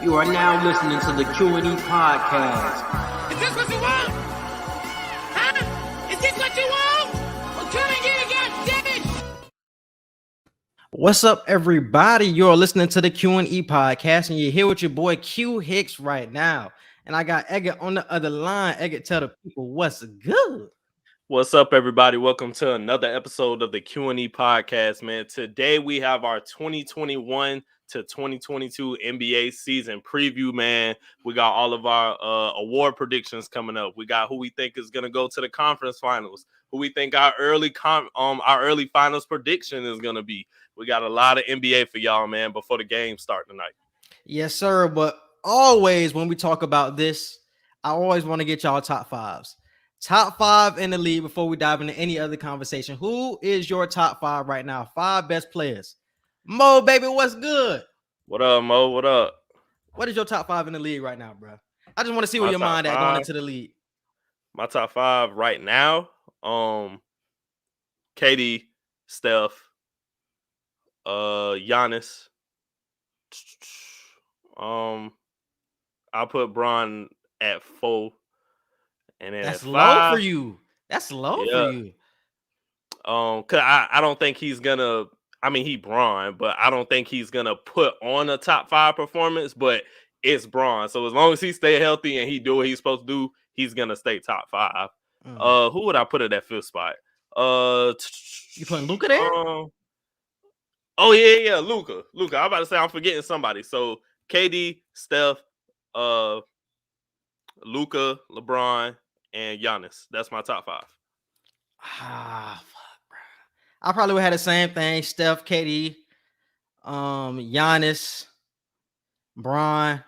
You are now listening to the Q&E podcast. Is this what you want? Huh? Is this what you want? Well, come and get it, goddammit! What's up, everybody? You're listening to the Q&E podcast, and you're here with your boy Q Hicks right now. And I got Eggert on the other line. Eggert, tell the people what's good. What's up, everybody? Welcome to another episode of the Q&E podcast, man. Today we have our 2021 to 2022 NBA season preview, man. We got all of our award predictions coming up. We got who we think is going to go to the conference finals, who we think our early finals prediction is going to be. We got a lot of NBA for y'all, man, before the games start tonight. Yes, sir. But always when we talk about this, I always want to get y'all top fives. Top five in the league before we dive into any other conversation. Who is your top five right now? Five best players. Mo, baby, what's good? What up, Mo? What up? What is your top five in the league right now, bro? I just want to see where your mind at going into the league. My top five right now, KD, Steph, Giannis. I'll put Bron at 4. And then that's at 5, low for you. That's low for you. Cause I don't think he's gonna. I mean, he Bron, but I don't think he's gonna put on a top 5 performance. But it's Bron, so as long as he stay healthy and he do what he's supposed to do, he's gonna stay top 5. Who would I put at that 5th spot? You putting Luka there? Oh yeah, Luka. I'm about to say I'm forgetting somebody. So KD, Steph, Luka, LeBron, and Giannis. That's my top 5. Fuck, bro. I probably would have the same thing. Steph, KD, Giannis, Bron.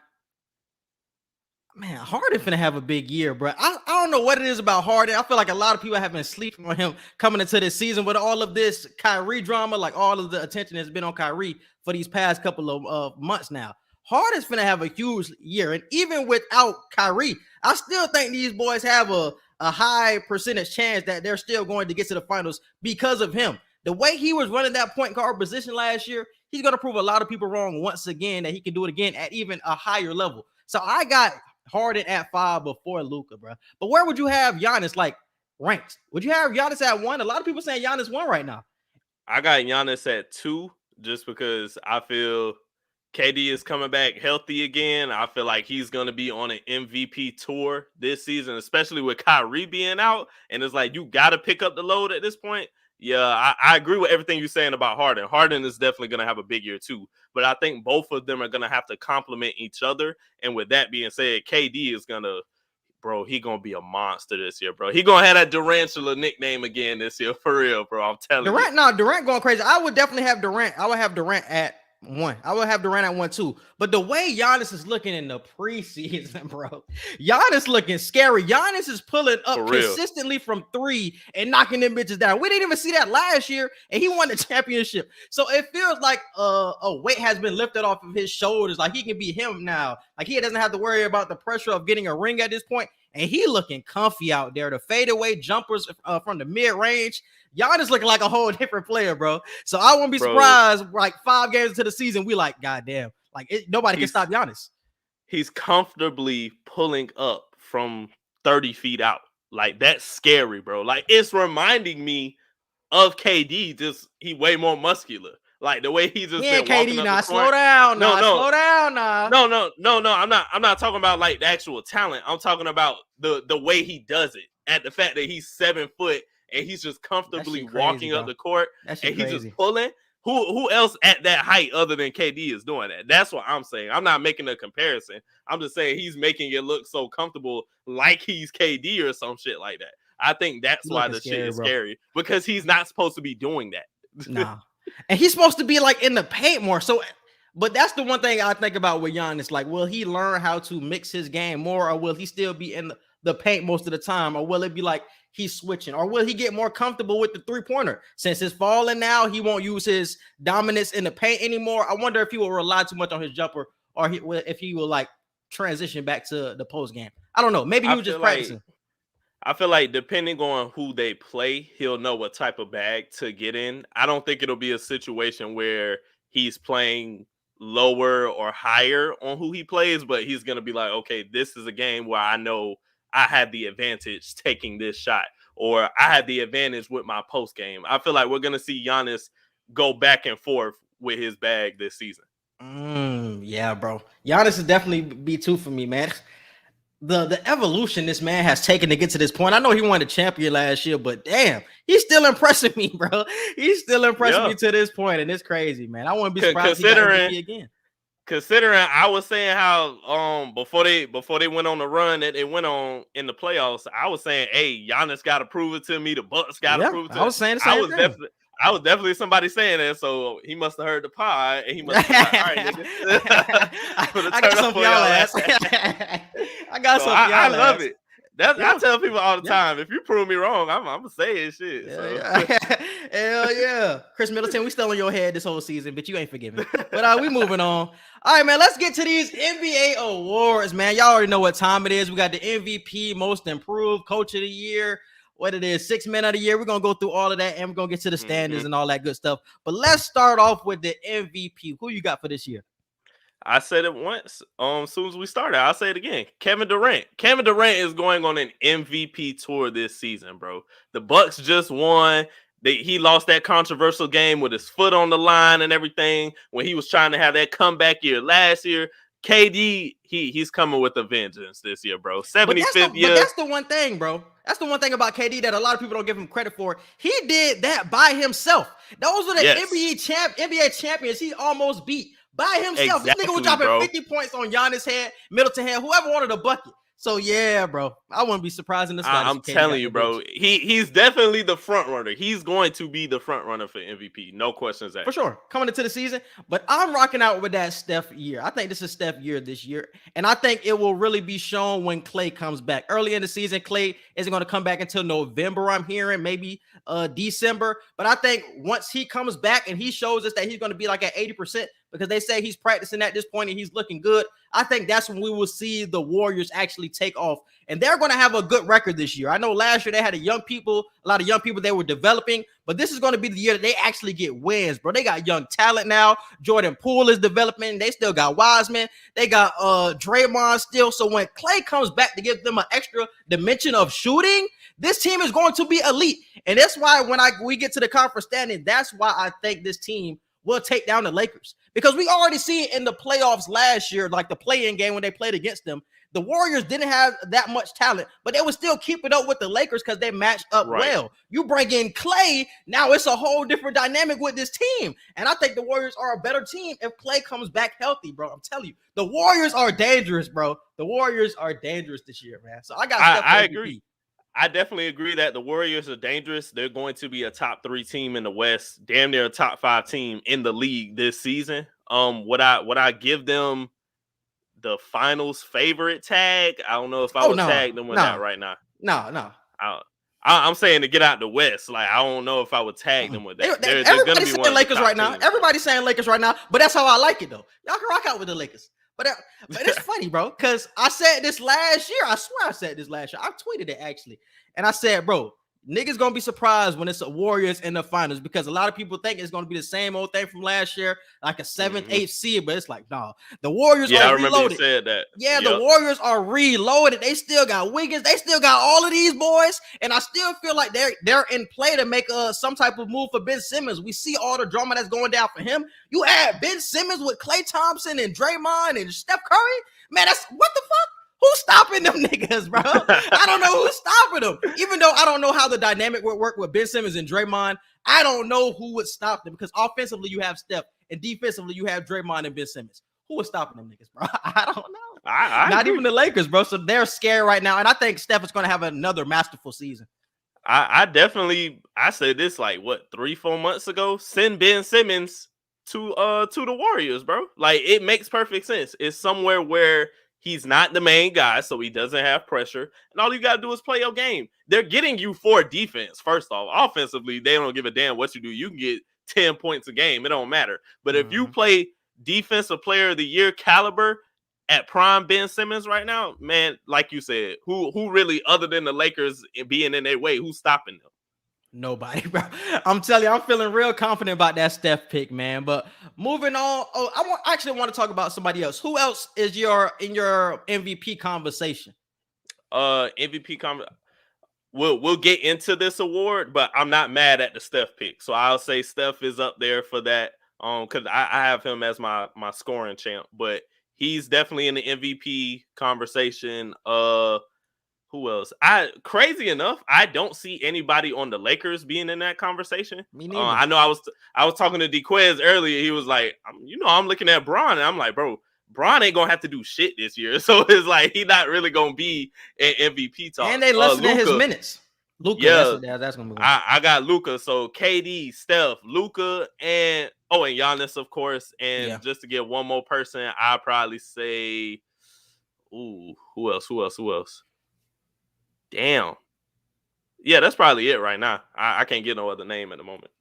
Man, Harden finna have a big year, bro. I don't know what it is about Harden. I feel like a lot of people have been sleeping on him coming into this season with all of this Kyrie drama. Like all of the attention has been on Kyrie for these past couple of months now. Harden's finna have a huge year, and even without Kyrie, I still think these boys have a high percentage chance that they're still going to get to the finals because of him. The way he was running that point guard position last year, he's going to prove a lot of people wrong once again that he can do it again at even a higher level. So I got Harden at 5 before Luka, bro. But where would you have Giannis like ranked? Would you have Giannis at 1? A lot of people saying Giannis 1 right now. I got Giannis at 2 just because I feel KD is coming back healthy again. I feel like he's going to be on an MVP tour this season, especially with Kyrie being out. And it's like, you got to pick up the load at this point. Yeah, I agree with everything you're saying about Harden. Harden is definitely going to have a big year too. But I think both of them are going to have to complement each other. And with that being said, KD is going to, bro, he going to be a monster this year, bro. He going to have that Durantula nickname again this year, for real, bro. I'm telling you. Durant going crazy. I would definitely have Durant. I would have Durant at 1. I would have Durant at 1 too. But the way Giannis is looking in the preseason, bro, Giannis looking scary. Giannis is pulling up consistently from 3 and knocking them bitches down. We didn't even see that last year, and he won the championship. So it feels like a weight has been lifted off of his shoulders. Like he can be him now. Like he doesn't have to worry about the pressure of getting a ring at this point. And he looking comfy out there. The fadeaway jumpers from the mid-range. Giannis looking like a whole different player, bro. So I won't be surprised. Like 5 games into the season, we like, goddamn, like nobody can stop Giannis. He's comfortably pulling up from 30 feet out. Like that's scary, bro. Like it's reminding me of KD. Just he way more muscular. Like the way he just been walking up the court. Slow down, slow down, No. I'm not talking about like the actual talent. I'm talking about the way he does it. At the fact that he's 7 foot. And he's just comfortably walking up the court, and he's just pulling. Who else at that height other than KD is doing that? That's what I'm saying. I'm not making a comparison. I'm just saying he's making it look so comfortable, like he's KD or some shit like that. I think that's why the shit is scary, because he's not supposed to be doing that. Nah, and he's supposed to be like in the paint more. So, but that's the one thing I think about with Giannis. Like, will he learn how to mix his game more, or will he still be in the paint most of the time, or will it be like he's switching, or will he get more comfortable with the 3-pointer? Since it's falling now, he won't use his dominance in the paint anymore. I wonder if he will rely too much on his jumper, or if he will like transition back to the post game. I don't know. Maybe he was just practicing. I feel like depending on who they play, he'll know what type of bag to get in. I don't think it'll be a situation where he's playing lower or higher on who he plays, but he's going to be like, okay, this is a game where I know I had the advantage taking this shot, or I had the advantage with my post game. I feel like we're going to see Giannis go back and forth with his bag this season. Yeah, bro. Giannis is definitely B2 for me, man. The evolution this man has taken to get to this point. I know he won the champion last year, but damn, he's still impressing me, bro. He's still impressing me to this point, and it's crazy, man. I wouldn't be surprised if he got MVP again. Considering I was saying how before they went on the run that they went on in the playoffs, I was saying, hey, Giannis got to prove it to me. The Bucks got to prove it to me. I was saying the same thing. I was definitely somebody saying that, so he must have heard the pod, and he must have been like, all right, nigga. I got something for y'all ass. I got something for y'all I love it. I tell people all the time, if you prove me wrong, I'm gonna say it shit. Hell yeah. Chris Middleton, we still on your head this whole season, but you ain't forgiven. But we moving on. All right, man, let's get to these NBA awards, man. Y'all already know what time it is. We got the MVP, Most Improved, Coach of the Year, what it is, 6 Men of the Year. We're going to go through all of that, and we're going to get to the standards and all that good stuff. But let's start off with the MVP. Who you got for this year? I said it once. As soon as we started, I'll say it again. Kevin Durant. Kevin Durant is going on an MVP tour this season, bro. The Bucks just won. He lost that controversial game with his foot on the line and everything when he was trying to have that comeback year last year. KD, he's coming with a vengeance this year, bro. 75th year. But that's the one thing, bro. That's the one thing about KD that a lot of people don't give him credit for. He did that by himself. Those are the NBA champions he almost beat by himself. Exactly, this nigga was dropping 50 points on Giannis' head, Middleton head, whoever wanted a bucket. So yeah, bro, I wouldn't be surprised in this. I'm telling you, bro, he's definitely the front runner. He's going to be the front runner for MVP, no questions asked. For sure, coming into the season. But I'm rocking out with that Steph year. I think this is Steph year this year, and I think it will really be shown when Clay comes back. Early in the season, Clay isn't going to come back until November. I'm hearing maybe December. But I think once he comes back and he shows us that he's going to be like at 80%. Because they say he's practicing at this point and he's looking good. I think that's when we will see the Warriors actually take off. And they're going to have a good record this year. I know last year they had a lot of young people they were developing. But this is going to be the year that they actually get wins, bro. They got young talent now. Jordan Poole is developing. They still got Wiseman. They got Draymond still. So when Clay comes back to give them an extra dimension of shooting, this team is going to be elite. And that's why when we get to the conference standing, that's why I think this team will take down the Lakers. Because we already see it in the playoffs last year, like the play-in game when they played against them. The Warriors didn't have that much talent, but they would still keep it up with the Lakers because they matched up well. You bring in Clay, now it's a whole different dynamic with this team. And I think the Warriors are a better team if Clay comes back healthy, bro. I'm telling you. The Warriors are dangerous, bro. The Warriors are dangerous this year, man. So I agree. I definitely agree that the Warriors are dangerous. They're going to be a top 3 team in the West, damn near a top 5 team in the league this season. Would I give them the finals favorite tag? I don't know if I would tag them with that right now. No. I'm saying to get out the West. Like, I don't know if I would tag them with that. They're going to be one of Lakers right now. Teams. Everybody's saying Lakers right now, but that's how I like it, though. Y'all can rock out with the Lakers. But it's funny, bro, because I said this last year. I swear I said this last year. I tweeted it, actually. And I said, bro, niggas going to be surprised when it's a Warriors in the finals because a lot of people think it's going to be the same old thing from last year, like a 7th, 8th seed. But it's like, nah, the Warriors are reloaded. I remember you said that. Yeah, the Warriors are reloaded. They still got Wiggins. They still got all of these boys. And I still feel like they're in play to make some type of move for Ben Simmons. We see all the drama that's going down for him. You add Ben Simmons with Klay Thompson and Draymond and Steph Curry. Man, that's what the fuck? Who's stopping them niggas, bro? I don't know who's stopping them. Even though I don't know how the dynamic would work with Ben Simmons and Draymond, I don't know who would stop them because offensively you have Steph and defensively you have Draymond and Ben Simmons. Who is stopping them niggas, bro? I don't know. Not agree. Even the Lakers, bro. So they're scared right now, and I think Steph is going to have another masterful season. I said this like 3-4 months ago. Send Ben Simmons to the Warriors, bro. Like, it makes perfect sense. It's somewhere where he's not the main guy, so he doesn't have pressure. And all you got to do is play your game. They're getting you for defense, first off. Offensively, they don't give a damn what you do. You can get 10 points a game. It don't matter. But if you play defensive player of the year caliber at prime Ben Simmons right now, man, like you said, who really, other than the Lakers being in their way, who's stopping them? Nobody, bro. I'm telling you, I'm feeling real confident about that Steph pick, man. But moving on, actually want to talk about somebody else. Who else is in your MVP conversation? MVP we'll get into this award, but I'm not mad at the Steph pick. So I'll say Steph is up there for that. Because I have him as my scoring champ, but he's definitely in the MVP conversation. Who else? Crazy enough, I don't see anybody on the Lakers being in that conversation. Me neither. I know I was talking to DeQuez earlier. He was like, I'm looking at Bron, and I'm like, bro, Bron ain't gonna have to do shit this year. So it's like he's not really gonna be an MVP talk. And they lessening his minutes. Luka, yeah, that's gonna be one. I got Luka. So KD, Steph, Luka, and Giannis, of course. And just to get one more person, I'll probably say, who else? Damn. Yeah, that's probably it right now. I can't get no other name at the moment.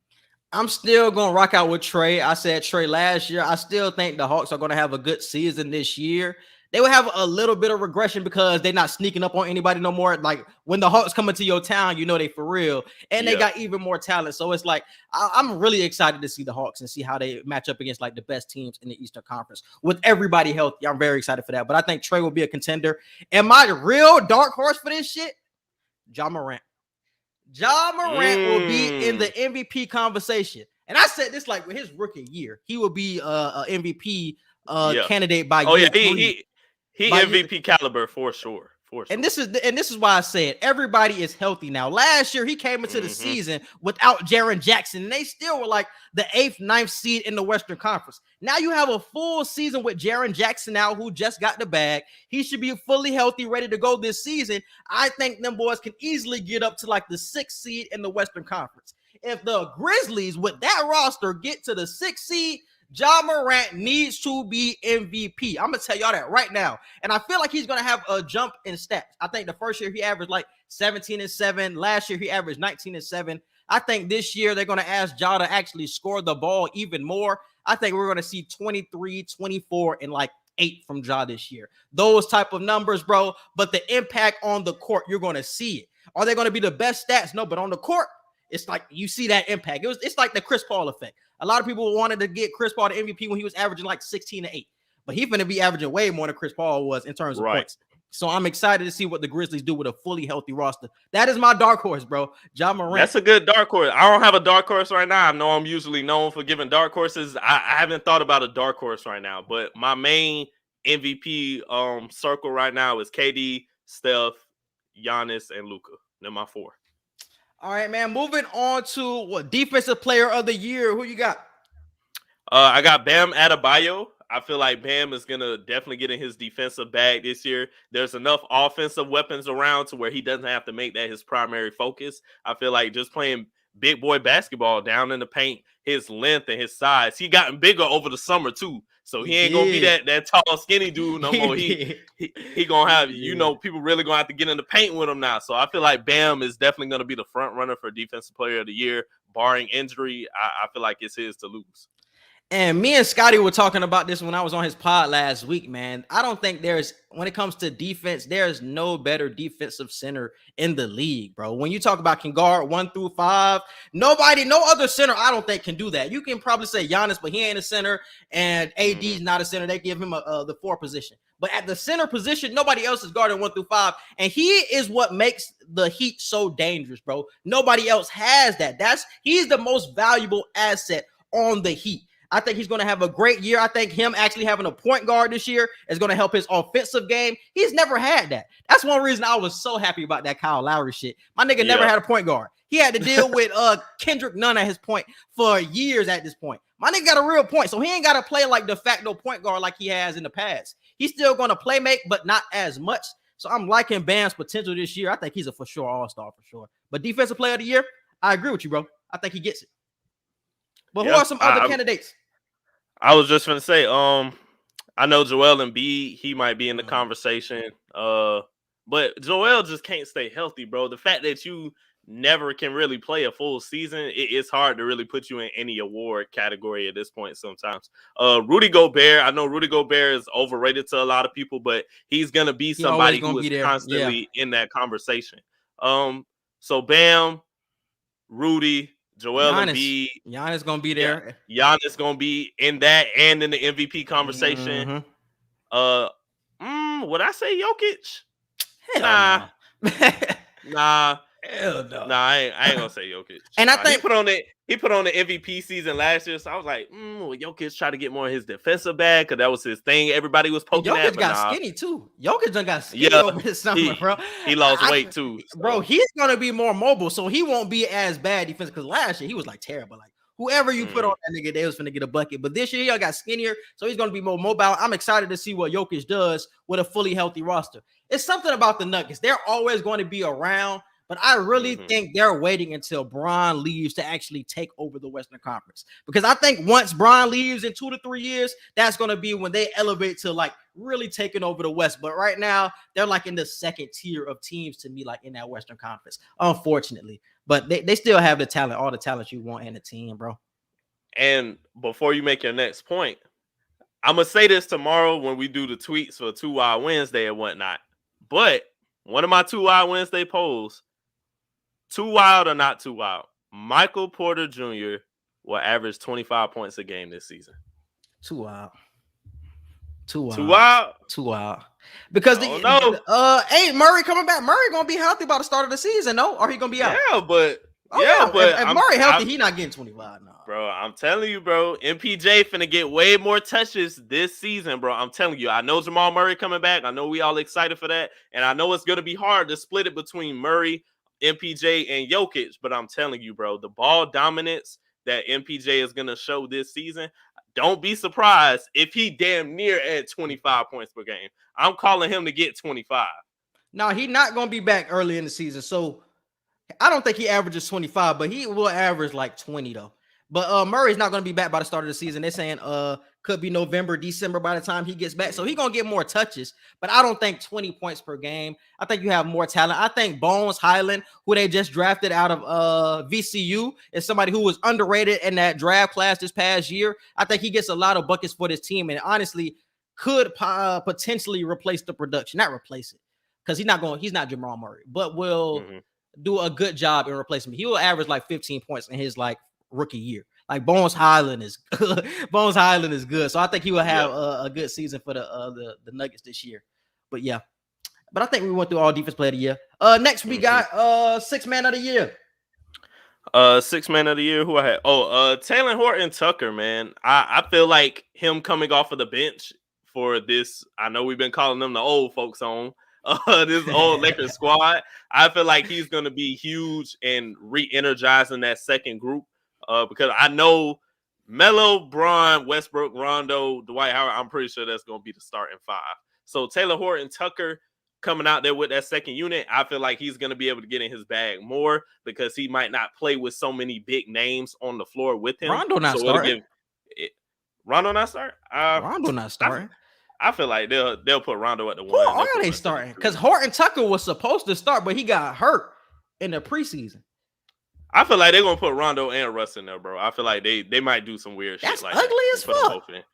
I'm still going to rock out with Trey. I said Trey last year. I still think the Hawks are going to have a good season this year. They will have a little bit of regression because they're not sneaking up on anybody no more. Like when the Hawks come into your town, they for real. And they got even more talent. So it's like, I'm really excited to see the Hawks and see how they match up against like the best teams in the Eastern Conference. With everybody healthy, I'm very excited for that. But I think Trey will be a contender. And my real dark horse for this shit, Ja Morant. Ja Morant will be in the MVP conversation. And I said this like with his rookie year. He will be a MVP candidate by year 3. He MVP caliber for sure. And this is why I said everybody is healthy now. Last year he came into the season without Jaren Jackson, and they still were like the 8th, 9th seed in the Western Conference. Now you have a full season with Jaren Jackson now, who just got the bag. He should be fully healthy, ready to go this season. I think them boys can easily get up to like the 6th seed in the Western Conference. If the Grizzlies with that roster get to the 6th seed, Ja Morant needs to be MVP. I'm going to tell y'all that right now. And I feel like he's going to have a jump in stats. I think the first year he averaged like 17-7. Last year he averaged 19-7. I think this year they're going to ask Ja to actually score the ball even more. I think we're going to see 23, 24, and like 8 from Ja this year. Those type of numbers, bro. But the impact on the court, you're going to see it. Are they going to be the best stats? No, but on the court, it's like you see that impact. It's like the Chris Paul effect. A lot of people wanted to get Chris Paul the MVP when he was averaging like 16-8. But he's going to be averaging way more than Chris Paul was in terms of points. So I'm excited to see what the Grizzlies do with a fully healthy roster. That is my dark horse, bro. Ja Morant. That's a good dark horse. I don't have a dark horse right now. I know I'm usually known for giving dark horses. I haven't thought about a dark horse right now. But my main MVP circle right now is KD, Steph, Giannis, and Luka. They're my 4. All right, man. Moving on to defensive player of the year. Who you got? I got Bam Adebayo. I feel like Bam is going to definitely get in his defensive bag this year. There's enough offensive weapons around to where he doesn't have to make that his primary focus. I feel like just playing big boy basketball down in the paint, his length and his size. He gotten bigger over the summer too. So he ain't gonna be that tall, skinny dude no more. He gonna have, people really gonna have to get in the paint with him now. So I feel like Bam is definitely gonna be the front runner for Defensive Player of the Year, barring injury. I feel like it's his to lose. And me and Scotty were talking about this when I was on his pod last week, man. I don't think when it comes to defense, there's no better defensive center in the league, bro. When you talk about can guard 1 through 5, no other center I don't think can do that. You can probably say Giannis, but he ain't a center, and AD's not a center. They give him the 4 position. But at the center position, nobody else is guarding 1 through 5. And he is what makes the Heat so dangerous, bro. Nobody else has that. He's the most valuable asset on the Heat. I think he's going to have a great year. I think him actually having a point guard this year is going to help his offensive game. He's never had that. That's one reason I was so happy about that Kyle Lowry shit. My nigga never had a point guard. He had to deal with Kendrick Nunn at his point for years at this point. My nigga got a real point, so he ain't got to play like de facto point guard like he has in the past. He's still going to play make, but not as much. So I'm liking Bam's potential this year. I think he's a for sure all-star for sure. But Defensive Player of the Year, I agree with you, bro. I think he gets it. But who are some other candidates? I was just going to say, I know Joel Embiid, he might be in the conversation. But Joel just can't stay healthy, bro. The fact that you never can really play a full season, it's hard to really put you in any award category at this point sometimes. Rudy Gobert, I know Rudy Gobert is overrated to a lot of people, but he's going to be somebody who is constantly in that conversation. So Bam, Rudy, Joel Embiid. Giannis gonna be there. Yeah, Giannis gonna be in that and in the MVP conversation. Would I say Jokic? Hell Nah. Hell no. Nah, I ain't gonna say Jokic. And I think he put on the MVP season last year, so I was like, will Jokic try to get more of his defensive bag? Because that was his thing. Everybody was poking at. Jokic got skinny too. Jokic done got skinny over the summer, bro. He lost weight too. So. Bro, he's gonna be more mobile, so he won't be as bad defense. Because last year he was like terrible. Like whoever you put on that nigga, they was finna get a bucket. But this year he got skinnier, so he's gonna be more mobile. I'm excited to see what Jokic does with a fully healthy roster. It's something about the Nuggets. They're always going to be around. But I really think they're waiting until Bron leaves to actually take over the Western Conference. Because I think once Bron leaves in 2 to 3 years, that's going to be when they elevate to like really taking over the West. But right now, they're like in the second tier of teams to me, like in that Western Conference, unfortunately. But they still have the talent, all the talent you want in the team, bro. And before you make your next point, I'm going to say this tomorrow when we do the tweets for 2 Wild Wednesday and whatnot. But one of my 2 Wild Wednesday polls, too wild or not too wild, Michael Porter Jr. will average 25 points a game this season. Too wild. Too wild. Too wild? Too wild. Because ain't Murray coming back? Murray gonna be healthy by the start of the season, no? Or he gonna be out? Yeah, but if Murray healthy, he not getting 25 now. Bro, I'm telling you, bro, MPJ finna get way more touches this season, bro. I'm telling you. I know Jamal Murray coming back. I know we all excited for that. And I know it's gonna be hard to split it between Murray, MPJ, and Jokic, but I'm telling you, bro, the ball dominance that MPJ is going to show this season, don't be surprised if he damn near at 25 points per game. I'm calling him to get 25. No, he's not going to be back early in the season, so I don't think he averages 25, but he will average like 20, though. But Murray's not going to be back by the start of the season. They're saying could be November, December by the time he gets back. So he's going to get more touches, but I don't think 20 points per game. I think you have more talent. I think Bones Highland, who they just drafted out of VCU, is somebody who was underrated in that draft class this past year. I think he gets a lot of buckets for this team and honestly could potentially replace the production. Not replace it because he's not Jamal Murray, but will do a good job in replacing him. He will average like 15 points in his like rookie year. Like Bones Highland is good. So I think he will have a good season for the Nuggets this year. But I think we went through all defense player of the year. Next we got 6th man of the year. 6th man of the year who I had. Taylor Horton Tucker, man. I feel like him coming off of the bench for this. I know we've been calling them the old folks on this old Lakers squad. I feel like he's going to be huge and re-energizing that second group. Because I know Melo, Bron, Westbrook, Rondo, Dwight Howard, I'm pretty sure that's going to be the starting 5. So Taylor Horton Tucker coming out there with that second unit, I feel like he's going to be able to get in his bag more because he might not play with so many big names on the floor with him. Rondo not starting. Rondo not starting? Rondo not starting. I feel like they'll put Rondo at the 1. Who are they starting? Because Horton Tucker was supposed to start, but he got hurt in the preseason. I feel like they're gonna put Rondo and Russ in there, bro. I feel like they might do some weird That's shit like ugly that. as fuck. It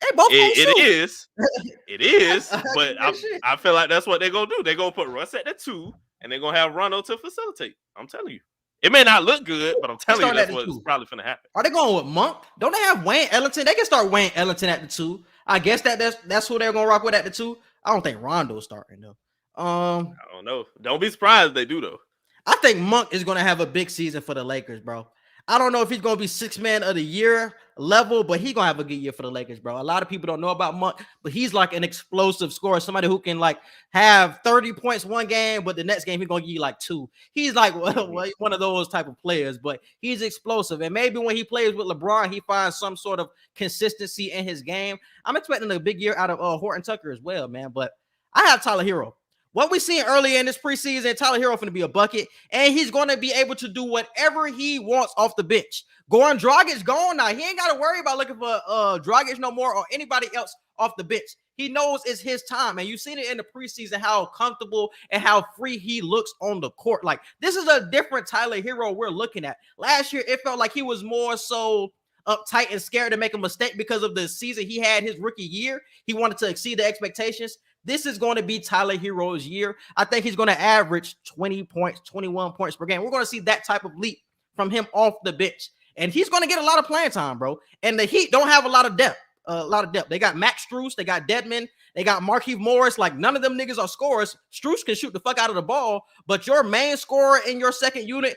is, but I feel like that's what they're gonna do. They're gonna put Russ at the 2, and they're gonna have Rondo to facilitate. I'm telling you, it may not look good, but I'm telling you that's what's probably gonna happen. Are they going with Monk? Don't they have Wayne Ellington? They can start Wayne Ellington at the 2. I guess that's who they're gonna rock with at the 2. I don't think Rondo's starting though. I don't know. Don't be surprised if they do though. I think Monk is gonna have a big season for the Lakers, bro. I don't know if he's going to be 6th man of the year level, but he's going to have a good year for the Lakers, bro. A lot of people don't know about Monk, but he's like an explosive scorer, somebody who can like have 30 points one game, but the next game he's going to give you like 2. He's like one of those type of players, but he's explosive. And maybe when he plays with LeBron, he finds some sort of consistency in his game. I'm expecting a big year out of Horton Tucker as well, man. But I have Tyler Hero. What we seen earlier in this preseason, Tyler Hero going to be a bucket, and he's going to be able to do whatever he wants off the bench. Goran Dragic gone now. He ain't got to worry about looking for Dragic no more or anybody else off the bench. He knows it's his time, and you've seen it in the preseason how comfortable and how free he looks on the court. Like, this is a different Tyler Hero we're looking at. Last year, it felt like he was more so uptight and scared to make a mistake because of the season he had his rookie year. He wanted to exceed the expectations. This is going to be Tyler Hero's year. I think he's going to average 20 points, 21 points per game. We're going to see that type of leap from him off the bench. And he's going to get a lot of playing time, bro. And the Heat don't have a lot of depth. They got Max Strus, they got Dedmon, they got Markieff Morris. Like, none of them niggas are scorers. Strus can shoot the fuck out of the ball, but your main scorer in your second unit,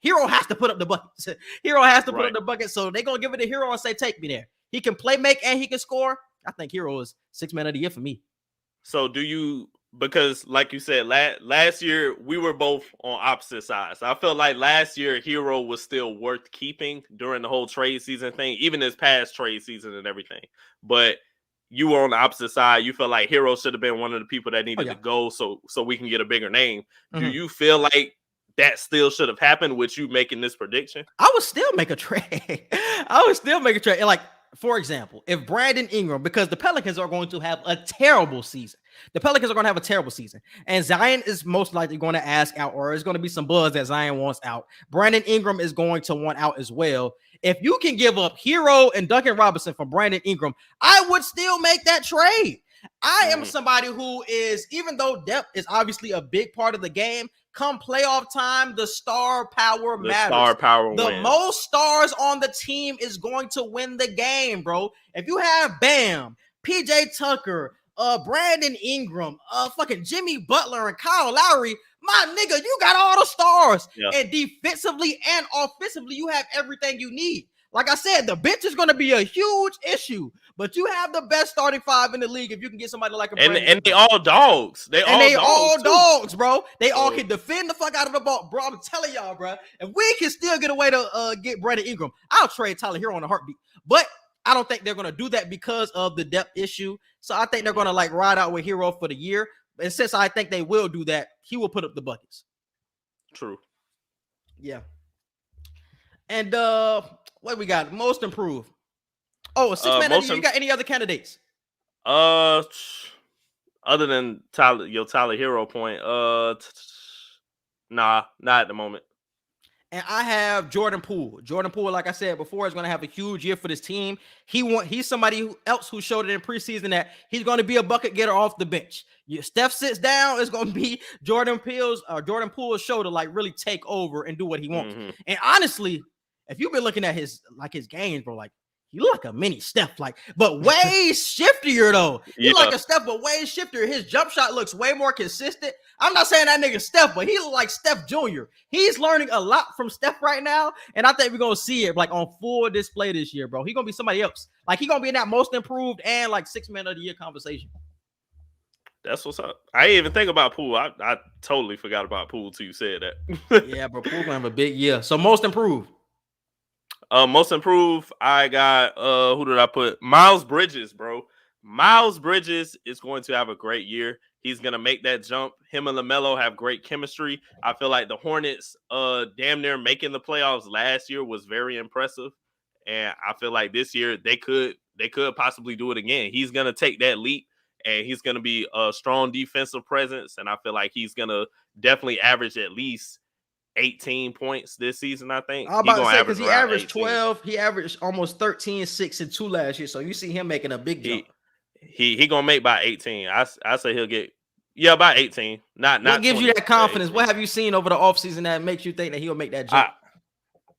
Hero has to put up the buckets. Hero has to put up the buckets. So they're going to give it to Hero and say, take me there. He can play make and he can score. I think Hero is 6 man of the year for me. So do you, because like you said, last year we were both on opposite sides. I felt like last year Hero was still worth keeping during the whole trade season thing, even this past trade season and everything. But you were on the opposite side. You felt like Hero should have been one of the people that needed to go so we can get a bigger name. Do you feel like that still should have happened with you making this prediction? I would still make a trade. And like, for example, if Brandon Ingram, because the Pelicans are going to have a terrible season. And Zion is most likely going to ask out, or there's going to be some buzz that Zion wants out. Brandon Ingram is going to want out as well. If you can give up Hero and Duncan Robinson for Brandon Ingram, I would still make that trade. I am somebody who is, even though depth is obviously a big part of the game, come playoff time, the star power matters. The most stars on the team is going to win the game, bro. If you have Bam, PJ Tucker, Brandon Ingram, fucking Jimmy Butler and Kyle Lowry, my nigga, you got all the stars. Yeah. And defensively and offensively, you have everything you need. Like I said, the bench is going to be a huge issue, but you have the best starting five in the league if you can get somebody like a Brandon. And they all dogs. They all dogs, bro. They all can defend the fuck out of the ball, bro. I'm telling y'all, bro. If we can still get away to get Brandon Ingram, I'll trade Tyler Hero on a heartbeat. But I don't think they're going to do that because of the depth issue. So I think they're going to like ride out with Hero for the year. And since I think they will do that, he will put up the buckets. True. Yeah. And what we got? Most improved. Oh, 6 man of the year. You got any other candidates? Other than Tyler Hero point, nah, not at the moment. And I have Jordan Poole. Jordan Poole, like I said before, is going to have a huge year for this team. He's somebody else who showed it in preseason that he's going to be a bucket getter off the bench. Steph sits down, it's going to be Jordan Poole's show to like really take over and do what he wants. Mm-hmm. And honestly, if you've been looking at his games, bro, like he look like a mini Steph, like, but way shiftier though. He like a Steph, but way shiftier. His jump shot looks way more consistent. I'm not saying that nigga Steph, but he look like Steph Jr. He's learning a lot from Steph right now, and I think we're gonna see it like on full display this year, bro. He's gonna be somebody else. Like he's gonna be in that most improved and like 6 man of the year conversation. That's what's up. I didn't even think about Poole. I totally forgot about Poole till you said that. Yeah, bro, Poole gonna have a big year. So most improved. Most improved, I got who did I put? Miles Bridges, bro. Miles Bridges is going to have a great year. He's gonna make that jump. Him and LaMelo have great chemistry. I feel like the Hornets damn near making the playoffs last year was very impressive. And I feel like this year they could possibly do it again. He's gonna take that leap and he's gonna be a strong defensive presence. And I feel like he's gonna definitely average at least 18 points this season, I think. I'm about to say, because he averaged 18. He averaged almost 13, 6, and 2 last year. So you see him making a big jump. He gonna make by 18. I say he'll get by 18. Not what gives you that confidence? What have you seen over the offseason that makes you think that he'll make that jump?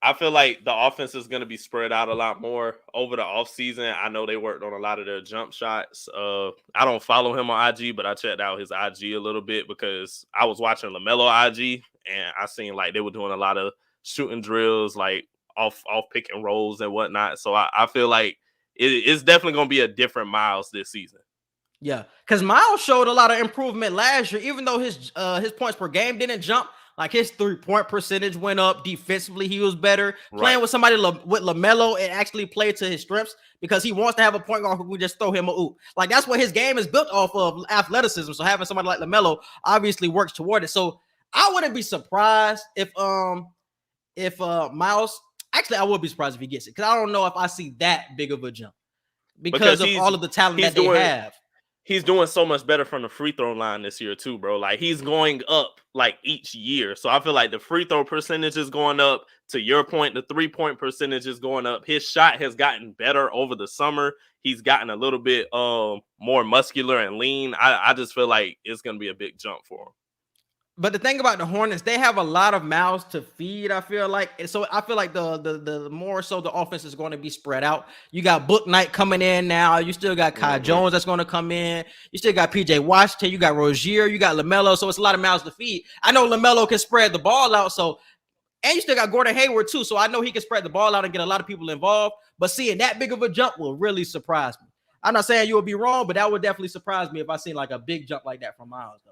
I feel like the offense is gonna be spread out a lot more over the offseason. I know they worked on a lot of their jump shots. I don't follow him on IG, but I checked out his IG a little bit because I was watching LaMelo IG. And I seen like they were doing a lot of shooting drills, like off pick and rolls and whatnot. So I feel like it's definitely going to be a different Miles this season. Yeah, because Miles showed a lot of improvement last year, even though his points per game didn't jump. Like his 3-point percentage went up. Defensively, he was better. Right. Playing with somebody with LaMelo and actually played to his strengths because he wants to have a point guard who can just throw him a oop. Like that's what his game is built off of, athleticism. So having somebody like LaMelo obviously works toward it. So I wouldn't be surprised if Miles, actually I would be surprised if he gets it because I don't know if I see that big of a jump because of all of the talent that they have. He's doing so much better from the free throw line this year too, bro. Like he's going up like each year. So I feel like the free throw percentage is going up. To your point, the 3-point percentage is going up. His shot has gotten better over the summer. He's gotten a little bit more muscular and lean. I just feel like it's going to be a big jump for him. But the thing about the Hornets, they have a lot of mouths to feed, I feel like. And so I feel like the more so the offense is going to be spread out. You got Book Knight coming in now. You still got Kai Jones that's going to come in. You still got PJ Washington. You got Rozier. You got LaMelo. So it's a lot of mouths to feed. I know LaMelo can spread the ball out. And you still got Gordon Hayward too. So I know he can spread the ball out and get a lot of people involved. But seeing that big of a jump will really surprise me. I'm not saying you will be wrong, but that would definitely surprise me if I seen like a big jump like that from Miles, though.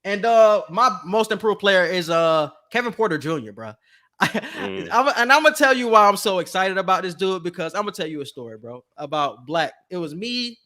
And my most improved player is Kevin Porter Jr., bro. And I'm gonna tell you why I'm so excited about this dude, because I'm gonna tell you a story, bro, about Black. It was me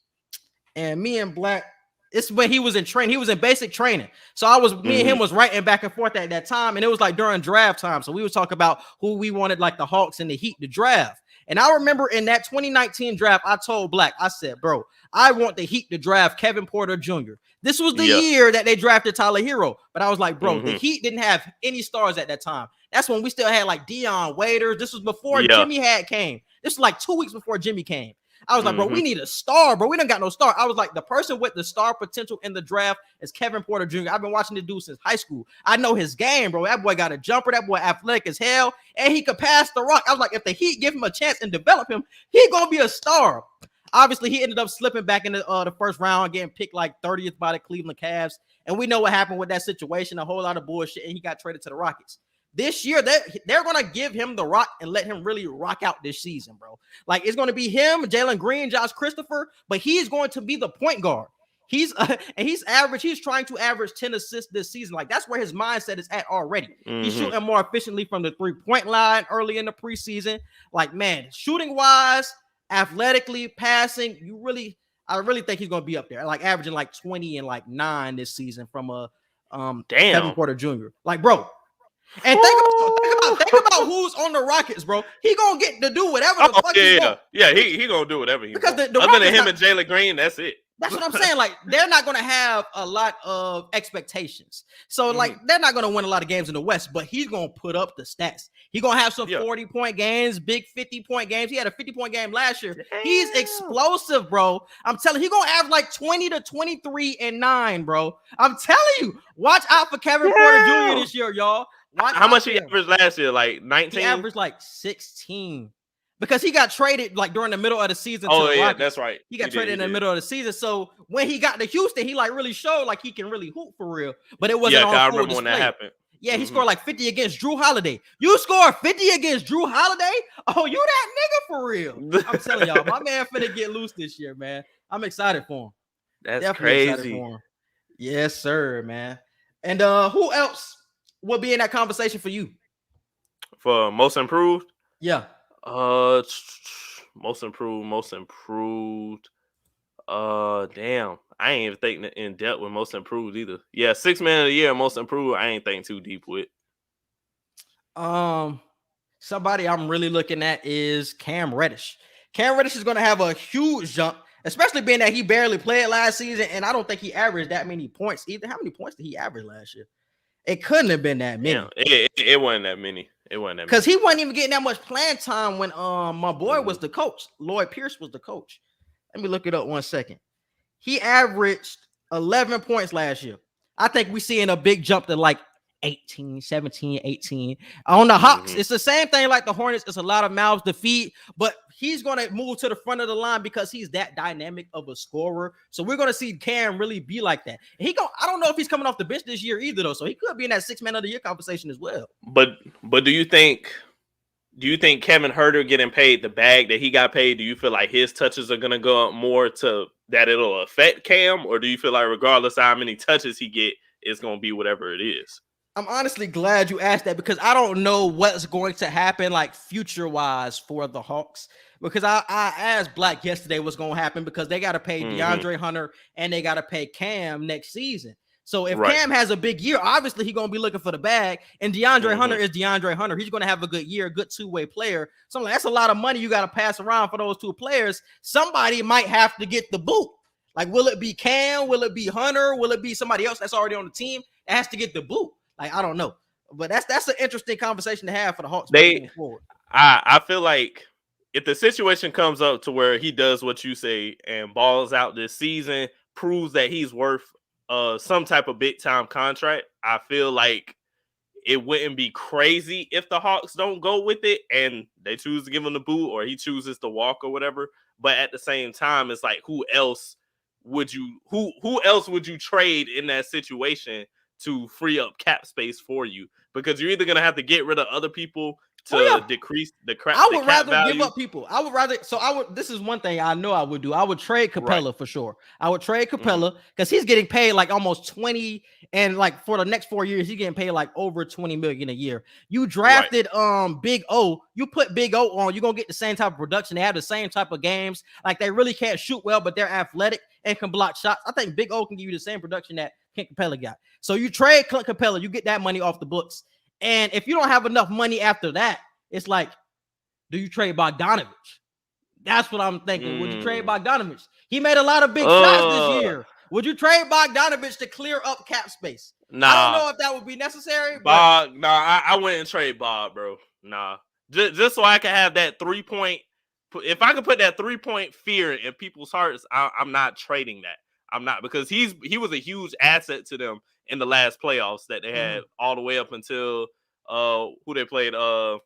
and Black. It's when he was in training. He was in basic training. So me and him was writing back and forth at that time, and it was like during draft time. So we would talk about who we wanted, like the Hawks and the Heat, to draft. And I remember in that 2019 draft, I told Black, I said, bro, I want the Heat to draft Kevin Porter Jr. This was the year that they drafted Tyler Hero. But I was like, bro, the Heat didn't have any stars at that time. That's when we still had like Dion Waiters. This was before Jimmy came. This was like 2 weeks before Jimmy came. I was like, bro, we need a star, bro. We don't got no star. I was like, the person with the star potential in the draft is Kevin Porter Jr. I've been watching this dude since high school. I know his game, bro. That boy got a jumper. That boy athletic as hell, and he could pass the rock. I was like, if the Heat give him a chance and develop him, he gonna be a star. Obviously, he ended up slipping back in the first round, getting picked like 30th by the Cleveland Cavs, and we know what happened with that situation. A whole lot of bullshit, and he got traded to the Rockets. This year, they're going to give him the rock and let him really rock out this season, bro. Like, it's going to be him, Jalen Green, Josh Christopher, but he's going to be the point guard. He's trying to average 10 assists this season. Like, that's where his mindset is at already. He's shooting more efficiently from the three-point line early in the preseason. Like, man, shooting-wise, athletically, passing, I really think he's going to be up there, like averaging like 20 and like 9 this season from Kevin Porter Jr. Like, bro. And think about who's on the Rockets, bro. He gonna get to do whatever the fuck he wants. Yeah, he gonna do whatever he wants. Because the other than him and Jalen Green, that's it. That's what I'm saying. Like, they're not gonna have a lot of expectations. So, like, they're not gonna win a lot of games in the West, but he's gonna put up the stats. He's gonna have some 40-point games, big 50-point games. He had a 50-point game last year. Damn. He's explosive, bro. I'm telling you, he's gonna average like 20 to 23 and 9, bro. I'm telling you, watch out for Kevin Porter Jr. this year, y'all. How much he averaged last year? Like 19? He averaged like 16. Because he got traded like during the middle of the season. Oh, yeah, that's right. He got traded in the middle of the season. So when he got to Houston, he like really showed like he can really hoop for real. But it wasn't on full I remember display. when that happened. Yeah, he scored like 50 against Drew Holiday. You scored 50 against Drew Holiday? Oh, you that nigga for real. I'm telling y'all, my man finna get loose this year, man. I'm excited for him. That's Definitely crazy. Yes, sir, man. And who else will be in that conversation for you? For most improved? Yeah. Most improved. Damn. I ain't even thinking in depth with most improved either. Yeah, 6 man of the year, most improved. I ain't thinking too deep with. Somebody I'm really looking at is Cam Reddish. Cam Reddish is going to have a huge jump, especially being that he barely played last season, and I don't think he averaged that many points either. How many points did he average last year? It couldn't have been that many. Yeah, it wasn't that many. It wasn't that many. Because he wasn't even getting that much playing time when my boy was the coach. Lloyd Pierce was the coach. Let me look it up 1 second. He averaged 11 points last year. I think we're seeing a big jump to like 18, 17, 18. On the Hawks, it's the same thing like the Hornets. It's a lot of mouths to feed, but he's going to move to the front of the line because he's that dynamic of a scorer. So we're going to see Cam really be like that. I don't know if he's coming off the bench this year either, though. So he could be in that 6 man of the year conversation as well. But do you think Kevin Huerter getting paid the bag that he got paid? Do you feel like his touches are going to go up more to that it'll affect Cam? Or do you feel like regardless of how many touches he get, it's going to be whatever it is? I'm honestly glad you asked that because I don't know what's going to happen like future-wise for the Hawks. Because I asked Black yesterday what's going to happen because they got to pay DeAndre Hunter and they got to pay Cam next season. So if Cam has a big year, obviously he's going to be looking for the bag. And DeAndre Hunter is DeAndre Hunter. He's going to have a good year, a good two-way player. So that's a lot of money you got to pass around for those two players. Somebody might have to get the boot. Like, will it be Cam? Will it be Hunter? Will it be somebody else that's already on the team that has to get the boot? Like, I don't know. But that's an interesting conversation to have for the Hawks moving forward. I feel like if the situation comes up to where he does what you say and balls out this season, proves that he's worth some type of big time contract, I feel like it wouldn't be crazy if the Hawks don't go with it and they choose to give him the boot or he chooses to walk or whatever. But at the same time, it's like who else would you trade in that situation to free up cap space for you? Because you're either gonna have to get rid of other people to decrease the cap. I would rather value. give up people. This is one thing I know I would do. I would trade Capella for sure. I would trade Capella because he's getting paid like almost 20, and like for the next 4 years, he's getting paid like over 20 million a year. You drafted Big O, you put Big O on, you're gonna get the same type of production. They have the same type of games. Like they really can't shoot well, but they're athletic and can block shots. I think Big O can give you the same production that Clint Capella got. So you trade Clint Capella, you get that money off the books. And if you don't have enough money after that, it's like, do you trade Bogdanovich? That's what I'm thinking. Would you trade Bogdanovich? He made a lot of big shots this year. Would you trade Bogdanovich to clear up cap space? Nah. I don't know if that would be necessary. I wouldn't trade Bob, bro. Nah. Just so I can have that 3-point. If I could put that 3-point fear in people's hearts, I'm not trading that. I'm not, because he was a huge asset to them in the last playoffs that they had all the way up until who they played, the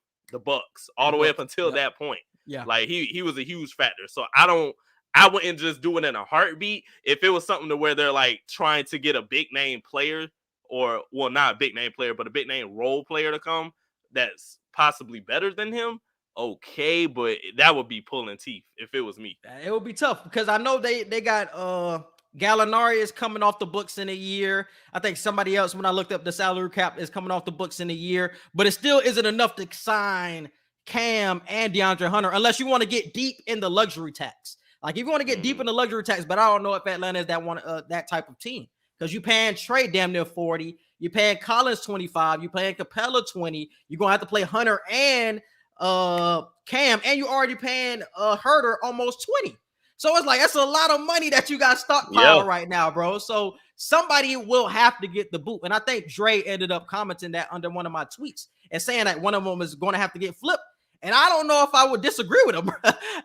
Bucks, all the way up until that point. Yeah, like he was a huge factor. So I wouldn't just do it in a heartbeat. If it was something to where they're like trying to get a big name player, or well, not a big name player, but a big name role player to come that's possibly better than him, okay, but that would be pulling teeth if it was me. It would be tough because I know they got Gallinari is coming off the books in a year. I think somebody else, when I looked up the salary cap, is coming off the books in a year, but it still isn't enough to sign Cam and DeAndre Hunter unless you want to get deep in the luxury tax. Like if you want to get deep in the luxury tax, but I don't know if Atlanta is that type of team, because you paying Trey damn near 40, you paying Collins 25, you paying Capella 20, you're gonna have to play Hunter and Cam, and you already paying Herter almost 20. So it's like that's a lot of money that you got stockpiled right now, bro. So somebody will have to get the boot. And I think Dre ended up commenting that under one of my tweets and saying that one of them is going to have to get flipped. And I don't know if I would disagree with him.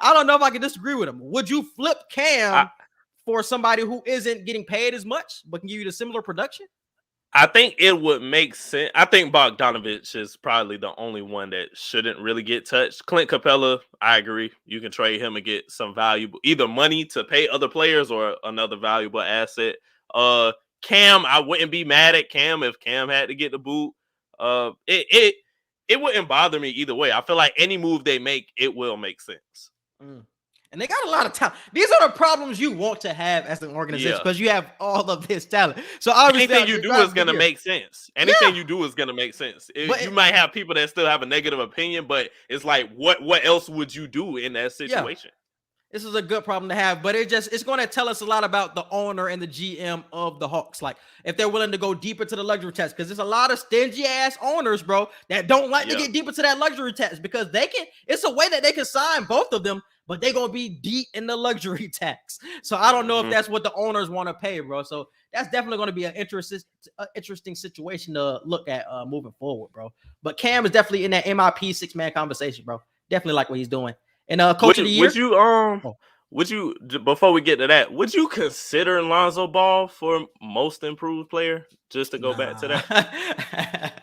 I don't know if I can disagree with him. Would you flip Cam for somebody who isn't getting paid as much but can give you the similar production? I think it would make sense. I think Bogdanovich is probably the only one that shouldn't really get touched. Clint Capella, I agree. You can trade him and get some valuable, either money to pay other players or another valuable asset. Cam, I wouldn't be mad at Cam if Cam had to get the boot. It wouldn't bother me either way. I feel like any move they make, it will make sense. And they got a lot of talent. These are the problems you want to have as an organization because you have all of this talent. So obviously, anything you do is going to make sense. Anything you do is going to make sense. You might have people that still have a negative opinion, but it's like, what else would you do in that situation? This is a good problem to have, but it's going to tell us a lot about the owner and the GM of the Hawks. Like if they're willing to go deeper to the luxury tax, because there's a lot of stingy ass owners, bro, that don't like to get deeper to that luxury tax because it's a way that they can sign both of them, but they're going to be deep in the luxury tax. So I don't know if that's what the owners want to pay, bro. So that's definitely going to be an interesting situation to look at moving forward, bro. But Cam is definitely in that MIP 6-man conversation, bro. Definitely like what he's doing. And coach of the year. Would you before we get to that, would you consider Lonzo Ball for most improved player? Just to go back to that.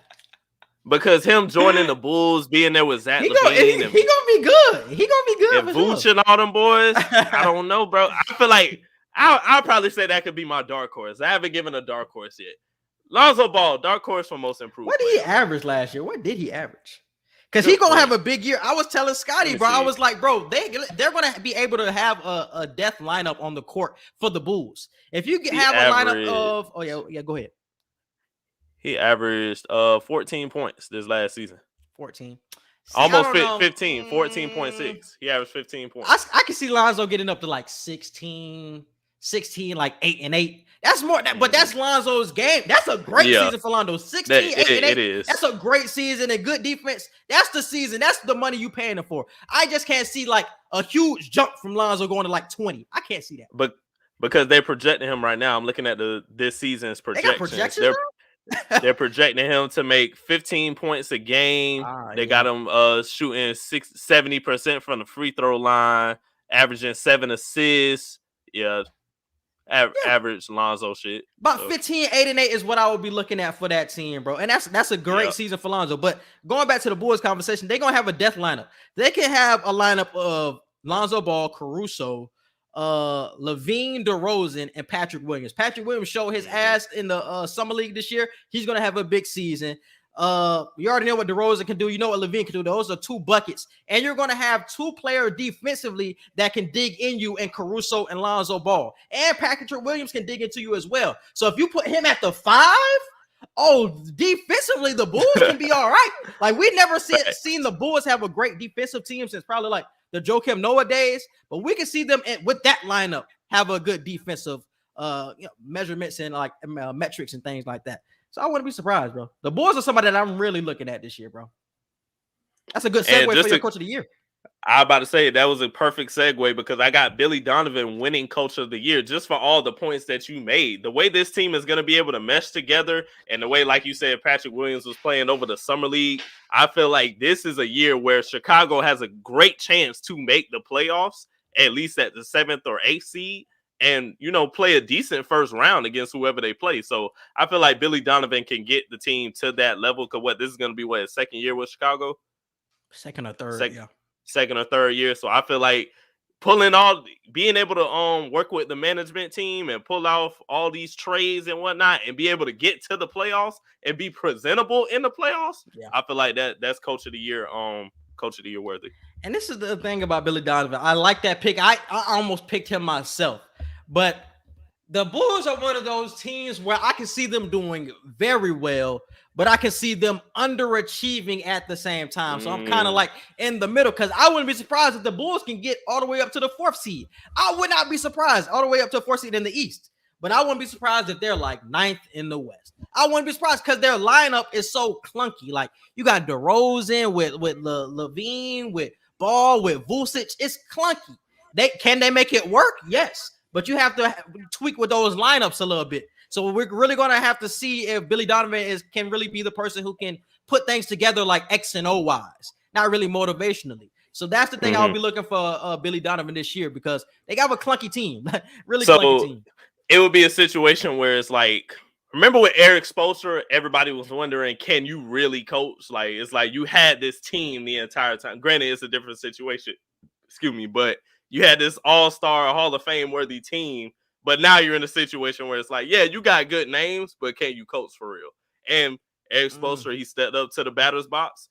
Because him joining the Bulls, being there with Zach LaVine, he gonna be good. He gonna be good. And Vooch and all them boys. I don't know, bro. I feel like I'll probably say that could be my dark horse. I haven't given a dark horse yet. Lonzo Ball, dark horse for most improved. What did he average last year? What did he average? Because he's going to have a big year. I was telling Scotty, bro, I was like, bro, they're going to be able to have a death lineup on the court for the Bulls. If you have a lineup of, go ahead. He averaged 14 points this last season. 14. Almost 15, 14.6. He averaged 15 points. I can see Lonzo getting up to like 16, like 8 and 8. That's more, but that's Lonzo's game. That's a great season for Lonzo. 16, 8 and 8. It is. That's a great season and good defense. That's the season. That's the money you paying him for. I just can't see like a huge jump from Lonzo going to like 20. I can't see that. But because they're projecting him right now, I'm looking at this season's projections. They're projecting him to make 15 points a game. They got him shooting 70% from the free throw line, averaging 7 assists. Yeah. average Lonzo shit. About 15, 8, and 8 is what I would be looking at for that team, bro. And that's a great season for Lonzo. But going back to the Bulls conversation, they're gonna have a death lineup. They can have a lineup of Lonzo Ball, Caruso, Levine, DeRozan, and Patrick Williams. Patrick Williams showed his ass in the summer league this year. He's gonna have a big season. You already know what DeRozan can do. You know what Levine can do. Those are 2 buckets, and you're gonna have 2 players defensively that can dig in you, and Caruso and Lonzo Ball, and Patrick Williams can dig into you as well. So if you put him at the 5, defensively the Bulls can be all right. Like we never seen the Bulls have a great defensive team since probably like the Joakim Noah days, but we can see them with that lineup have a good defensive measurements and like metrics and things like that. So I wouldn't be surprised, bro. The Bulls are somebody that I'm really looking at this year, bro. That's a good segue for your coach of the year. I about to say that was a perfect segue because I got Billy Donovan winning coach of the year just for all the points that you made. The way this team is going to be able to mesh together and the way, like you said, Patrick Williams was playing over the summer league, I feel like this is a year where Chicago has a great chance to make the playoffs, at least at the 7th or 8th seed. And, play a decent first round against whoever they play. So I feel like Billy Donovan can get the team to that level. Because this is going to be his second year with Chicago? Second or third, second or third year. So I feel like being able to work with the management team and pull off all these trades and whatnot and be able to get to the playoffs and be presentable in the playoffs. Yeah. I feel like that's coach of the year worthy. And this is the thing about Billy Donovan. I like that pick. I almost picked him myself. But the Bulls are one of those teams where I can see them doing very well, but I can see them underachieving at the same time. So I'm kind of like in the middle because I wouldn't be surprised if the Bulls can get all the way up to the 4th seed. I would not be surprised all the way up to the 4th seed in the East. But I wouldn't be surprised if they're like 9th in the West. I wouldn't be surprised because their lineup is so clunky. Like you got DeRozan with Levine, with Ball, with Vucevic. It's clunky. Can they make it work? Yes. But you have to tweak with those lineups a little bit. So we're really going to have to see if Billy Donovan can really be the person who can put things together like X and O wise, not really motivationally. So that's the thing I'll be looking for Billy Donovan this year because they got a clunky team, really clunky team. It would be a situation where it's like, remember with Eric Spoelstra, everybody was wondering, can you really coach? Like, it's like you had this team the entire time. Granted, it's a different situation. But you had this all-star Hall of Fame worthy team, but now you're in a situation where it's like, yeah, you got good names, but can you coach for real? And Eric Spoelstra, he stepped up to the batter's box,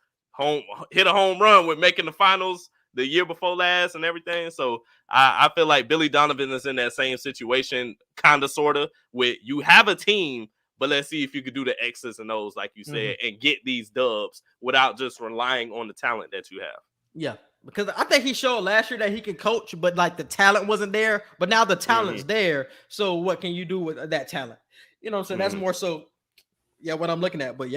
hit a home run with making the finals the year before last and everything. So I feel like Billy Donovan is in that same situation, kind of, sort of, with you have a team, but let's see if you could do the X's and O's, like you said, and get these dubs without just relying on the talent that you have. Yeah. Because I think he showed last year that he can coach, but like the talent wasn't there. But now the talent's there. So what can you do with that talent? You know what I'm saying? That's more so, what I'm looking at. But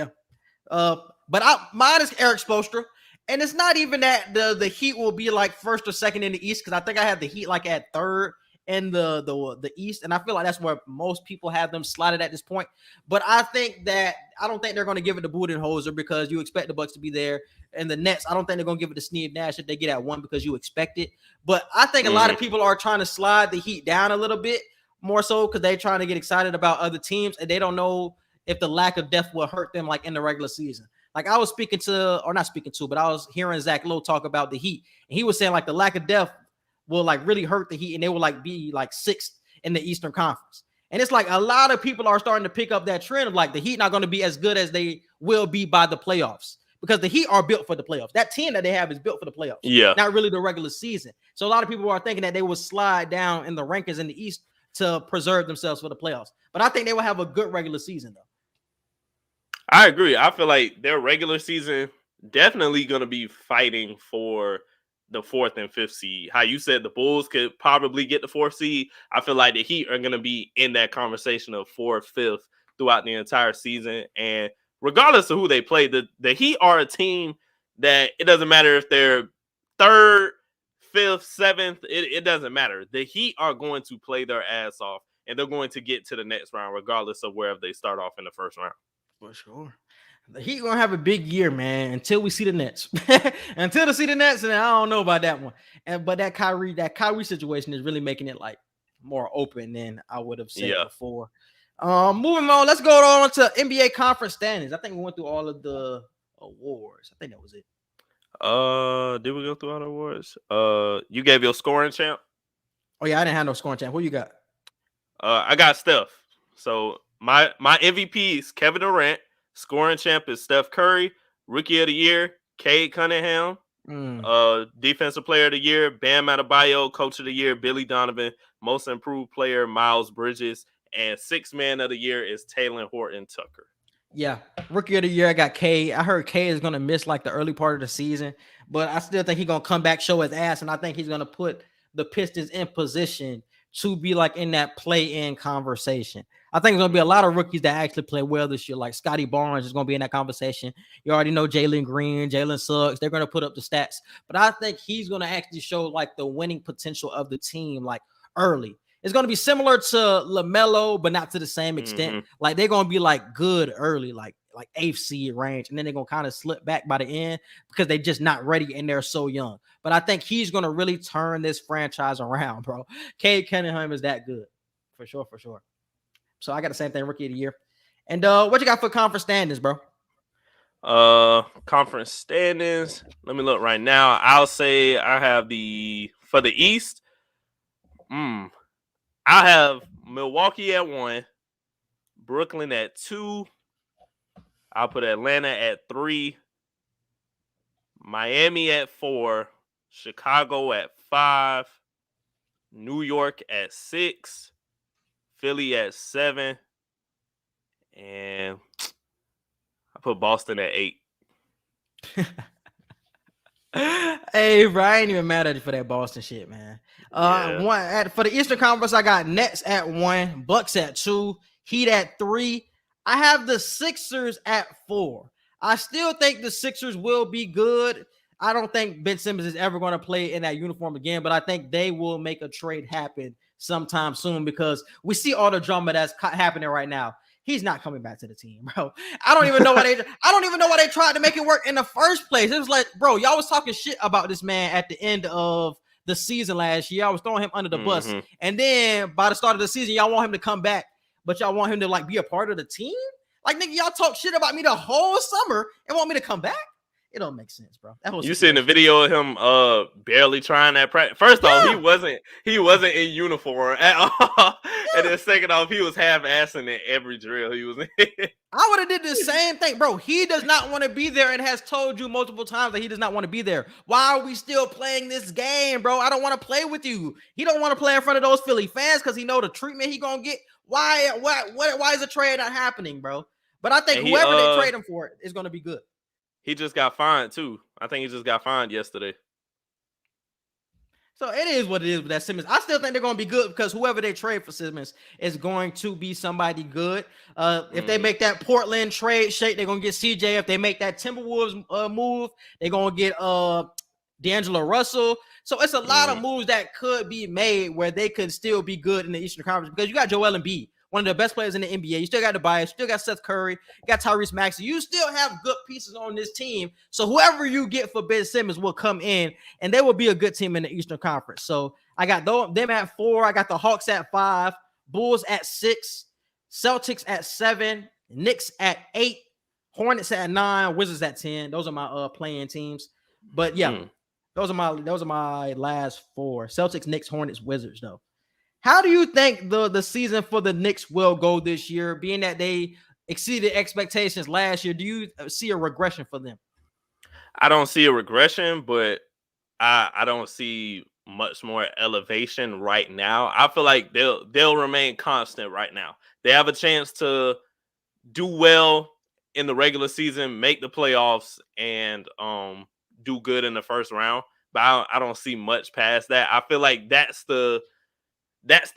mine is Eric Spoelstra. And it's not even that the Heat will be like 1st or 2nd in the East, because I think I had the Heat like at 3rd in the East. And I feel like that's where most people have them slotted at this point. But I don't think they're going to give it to Budenholzer because you expect the Bucks to be there. And the Nets, I don't think they're going to give it to Steve Nash if they get at 1 because you expect it. But I think a lot of people are trying to slide the Heat down a little bit more so because they're trying to get excited about other teams and they don't know if the lack of depth will hurt them like in the regular season. Like I was I was hearing Zach Lowe talk about the Heat. And he was saying like the lack of depth will like really hurt the Heat and they will like be like 6th in the Eastern Conference. And it's like a lot of people are starting to pick up that trend of like the Heat not going to be as good as they will be by the playoffs. Because the Heat are built for the playoffs. That team that they have is built for the playoffs. Yeah. Not really the regular season. So a lot of people are thinking that they will slide down in the rankings in the East to preserve themselves for the playoffs. But I think they will have a good regular season, though. I agree. I feel like their regular season definitely going to be fighting for the 4th and 5th seed. How you said the Bulls could probably get the 4th seed. I feel like the Heat are going to be in that conversation of 4th, 5th throughout the entire season. And regardless of who they play, the Heat are a team that it doesn't matter if they're 3rd, 5th, 7th. It doesn't matter. The Heat are going to play their ass off, and they're going to get to the next round regardless of wherever they start off in the first round. For sure. The Heat going to have a big year, man, until we see the Nets. Until they see the Nets, and I don't know about that one. But that Kyrie situation is really making it like more open than I would have said Yeah. before. Moving on, let's go on to NBA conference standings. I think we went through all of the awards. I think that was it. Did we go through all the awards? You gave your scoring champ. Oh yeah, I didn't have no scoring champ. Who you got? I got Steph. So my MVP is Kevin Durant. Scoring champ is Steph Curry. Rookie of the year, Cade Cunningham. Defensive player of the year, Bam Adebayo. Coach of the year, Billy Donovan. Most improved player, Miles Bridges. And sixth man of the year is Taylor Horton Tucker. Yeah, rookie of the year, I got K. I heard K is going to miss like the early part of the season, but I still think he's going to come back, show his ass, and I think he's going to put the Pistons in position to be like in that play-in conversation. I think there's going to be a lot of rookies that actually play well this year, like Scotty Barnes is going to be in that conversation. You already know Jalen Green, Jalen Suggs. They're going to put up the stats, but I think he's going to actually show like the winning potential of the team like early. It's going to be similar to LaMelo, but not to the same extent. Mhm. Like they're going to be like good early, like 8th seed range, and then they're going to kind of slip back by the end because they're just not ready and they're so young. But I think he's going to really turn this franchise around, bro. Cade Cunningham is that good, for sure, for sure. So I got the same thing, rookie of the year. And what you got for conference standings, bro? Conference standings. Let me look right now. I'll say I have for the East. I have Milwaukee at 1, Brooklyn at 2. I'll put Atlanta at 3, Miami at 4, Chicago at 5, New York at 6, Philly at 7, and I put Boston at 8. Hey, bro, I ain't even mad at you for that Boston shit, man. For the Eastern Conference, I got Nets at 1, Bucks at 2, Heat at 3. I have the Sixers at 4. I still think the Sixers will be good. I don't think Ben Simmons is ever going to play in that uniform again, but I think they will make a trade happen sometime soon because we see all the drama that's happening right now. He's not coming back to the team, bro. I don't even know why they tried to make it work in the first place. It was like, bro, y'all was talking shit about this man at the end of the season last year. I was throwing him under the bus. And then by the start of the season, y'all want him to come back, but y'all want him to like be a part of the team? Like, nigga, y'all talk shit about me the whole summer and want me to come back? It don't make sense, bro. You seen the video of him barely trying that practice. First off, he wasn't in uniform at all. And then second off, he was half-assing in every drill he was in. I would have did the same thing, bro. He does not want to be there and has told you multiple times that he does not want to be there. Why are we still playing this game, bro? I don't want to play with you. He don't want to play in front of those Philly fans because he know the treatment he gonna get. Why is a trade not happening, bro? But I think whoever they trade him for is gonna be good. He just got fined too. I think he just got fined yesterday. So it is what it is with that Simmons. I still think they're going to be good because whoever they trade for Simmons is going to be somebody good. If they make that Portland trade shake, they're going to get CJ. If they make that Timberwolves move, they're going to get D'Angelo Russell. So it's a lot of moves that could be made where they could still be good in the Eastern Conference because you got Joel Embiid, one of the best players in the NBA. You still got Adebayo, you still got Seth Curry, you got Tyrese Maxey. You still have good pieces on this team. So whoever you get for Ben Simmons will come in, and they will be a good team in the Eastern Conference. So I got them at 4. I got the Hawks at 5, Bulls at 6, Celtics at 7, Knicks at 8, Hornets at 9, Wizards at 10. Those are my playing teams. But yeah, those are my last 4. Celtics, Knicks, Hornets, Wizards, though. How do you think the season for the Knicks will go this year, being that they exceeded expectations last year? Do you see a regression for them? I don't see a regression, but I don't see much more elevation right now. I feel like they'll remain constant right now. They have a chance to do well in the regular season, make the playoffs, and do good in the first round. But I don't see much past that. I feel like that's the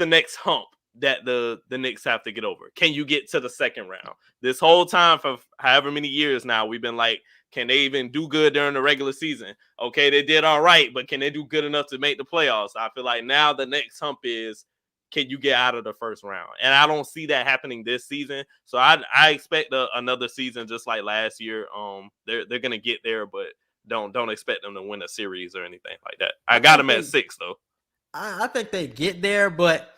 next hump that the Knicks have to get over. Can you get to the second round? This whole time for however many years now, we've been like, can they even do good during the regular season? Okay, they did all right, but can they do good enough to make the playoffs? I feel like now the next hump is, can you get out of the first round? And I don't see that happening this season. So I expect another season just like last year. They're gonna get there, but don't expect them to win a series or anything like that. I got them at 6 though. I think they get there, but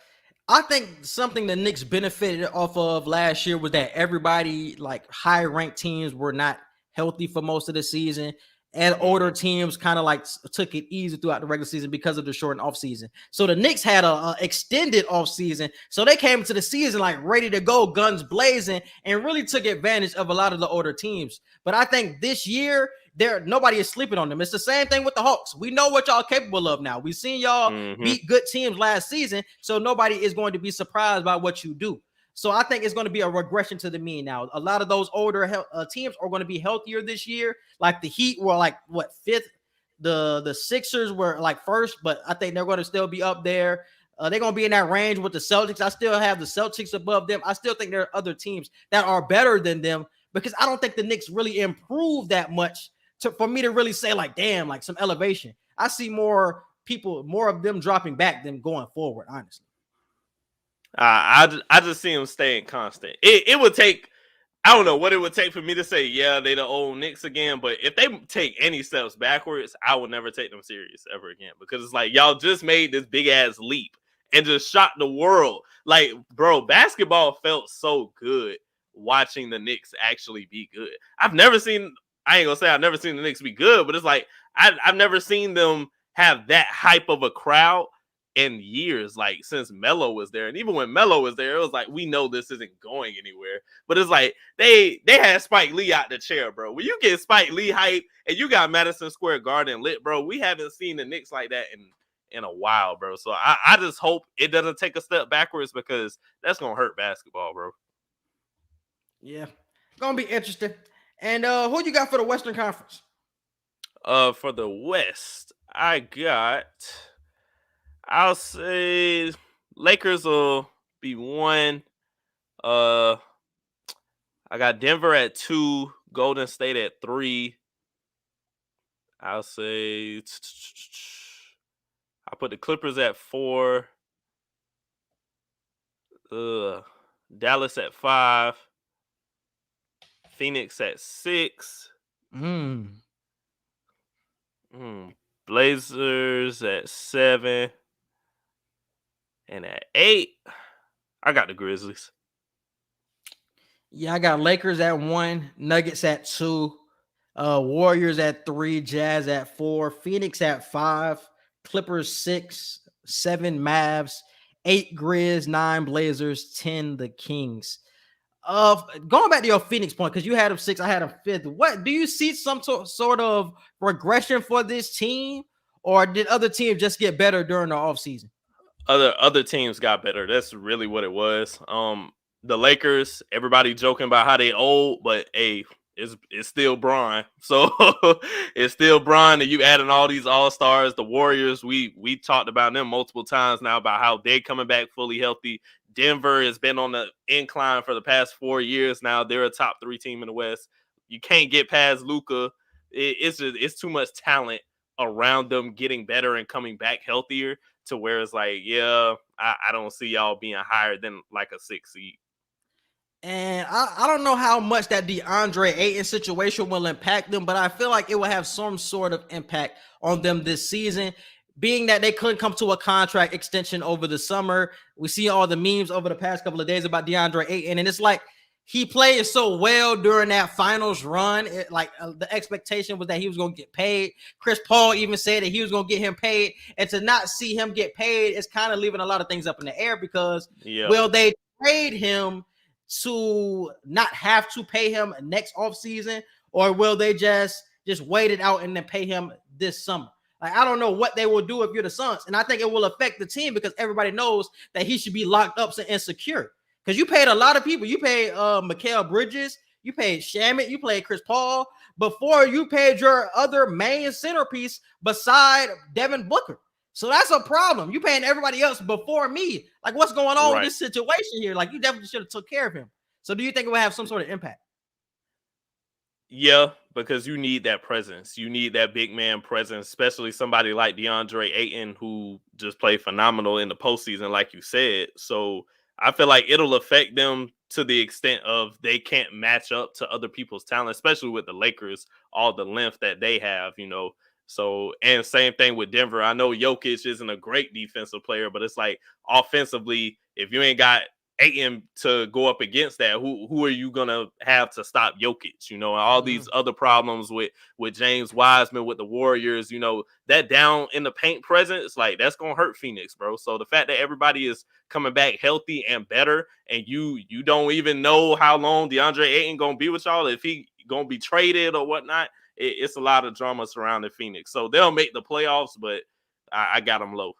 I think something the Knicks benefited off of last year was that everybody, like high ranked teams, were not healthy for most of the season. And older teams kind of like took it easy throughout the regular season because of the shortened offseason. So the Knicks had a extended offseason. So they came into the season like ready to go, guns blazing, and really took advantage of a lot of the older teams. But I think this year, nobody is sleeping on them. It's the same thing with the Hawks. We know what y'all capable of now. We've seen y'all beat good teams last season, so nobody is going to be surprised by what you do. So I think it's going to be a regression to the mean now. A lot of those older teams are going to be healthier this year. Like the Heat were like what, fifth? The Sixers were like first, but I think they're going to still be up there. They're going to be in that range with the Celtics. I still have the Celtics above them. I still think there are other teams that are better than them because I don't think the Knicks really improved that much for me to really say like, damn, like some elevation. I see more of them dropping back than going forward, honestly. I just see them staying constant. It would take, I don't know what it would take for me to say, yeah, they the old Knicks again. But if they take any steps backwards, I would never take them serious ever again. Because it's like, y'all just made this big ass leap and just shocked the world. Like, bro, basketball felt so good watching the Knicks actually be good. I ain't gonna say I've never seen the Knicks be good, but it's like, I've never seen them have that hype of a crowd in years, like since Melo was there. And even when Melo was there, it was like, we know this isn't going anywhere. But it's like they had Spike Lee out the chair, bro. When you get Spike Lee hype and you got Madison Square Garden lit, bro, we haven't seen the Knicks like that in a while, bro. So I just hope it doesn't take a step backwards because that's gonna hurt basketball, bro. Yeah, gonna be interesting. And who you got for the Western Conference? For the West, I'll say Lakers will be 1. I got Denver at 2, Golden State at 3. I'll say I put the Clippers at 4. Dallas at 5. Phoenix at 6. Blazers at 7. And at 8, I got the Grizzlies. Yeah, I got Lakers at 1, Nuggets at 2, Warriors at 3, Jazz at 4, Phoenix at 5, Clippers 6, 7 Mavs, 8 Grizz, 9 Blazers, 10 the Kings. Going back to your Phoenix point, because you had them 6, I had them 5th. What do you see some sort of regression for this team, or did other teams just get better during the offseason? Other teams got better. That's really what it was. The Lakers, everybody joking about how they old, but hey, it's still Bron. So it's still Bron, and you adding all these all-stars. The Warriors, we talked about them multiple times now about how they coming back fully healthy. Denver has been on the incline for the past 4 years now. They're a top 3 team in the West. You can't get past Luka. It's too much talent around them getting better and coming back healthier to where it's like, yeah, I don't see y'all being higher than like a 6 seed. And I don't know how much that DeAndre Ayton situation will impact them, but I feel like it will have some sort of impact on them this season, being that they couldn't come to a contract extension over the summer. We see all the memes over the past couple of days about DeAndre Ayton, and it's like he played so well during that finals run. The expectation was that he was going to get paid. Chris Paul even said that he was going to get him paid, and to not see him get paid is kind of leaving a lot of things up in the air because will they trade him to not have to pay him next offseason, or will they just wait it out and then pay him this summer? Like, I don't know what they will do if you're the Suns, and I think it will affect the team because everybody knows that he should be locked up and insecure. Because you paid a lot of people. You paid Mikal Bridges, you paid Shamet, you paid Chris Paul before you paid your other main centerpiece beside Devin Booker. So that's a problem. You paying everybody else before me. Like, what's going on with this situation here? Like, you definitely should have took care of him. So do you think it will have some sort of impact? Yeah, because you need that presence. You need that big man presence, especially somebody like DeAndre Ayton, who just played phenomenal in the postseason, like you said. So I feel like it'll affect them to the extent of they can't match up to other people's talent, especially with the Lakers, all the length that they have, So, and same thing with Denver. I know Jokic isn't a great defensive player, but it's like offensively, if you ain't got Ayton to go up against that, who are you gonna have to stop Jokic? And all these other problems with James Wiseman with the Warriors. That down in the paint presence, like that's gonna hurt Phoenix, bro. So the fact that everybody is coming back healthy and better, and you don't even know how long DeAndre Ayton gonna be with y'all, if he gonna be traded or whatnot, it's a lot of drama surrounding Phoenix. So they'll make the playoffs, but I got them low.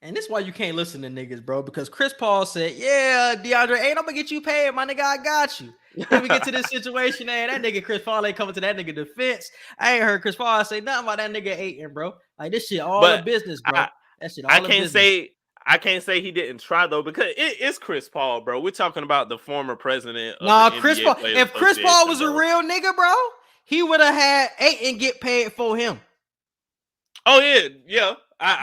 And this is why you can't listen to niggas, bro, because Chris Paul said, yeah, DeAndre, I'm going to get you paid, my nigga, I got you. Then we get to this situation, that nigga Chris Paul ain't coming to that nigga defense. I ain't heard Chris Paul say nothing about that nigga Ayton, bro. Like, this shit all the business, bro. That shit all the business. I can't say he didn't try, though, because it's Chris Paul, bro. We're talking about the former president of the Chris NBA Paul. Players If Chris Paul was Association, a real nigga, bro, he would have had Ayton get paid for him. Oh, yeah.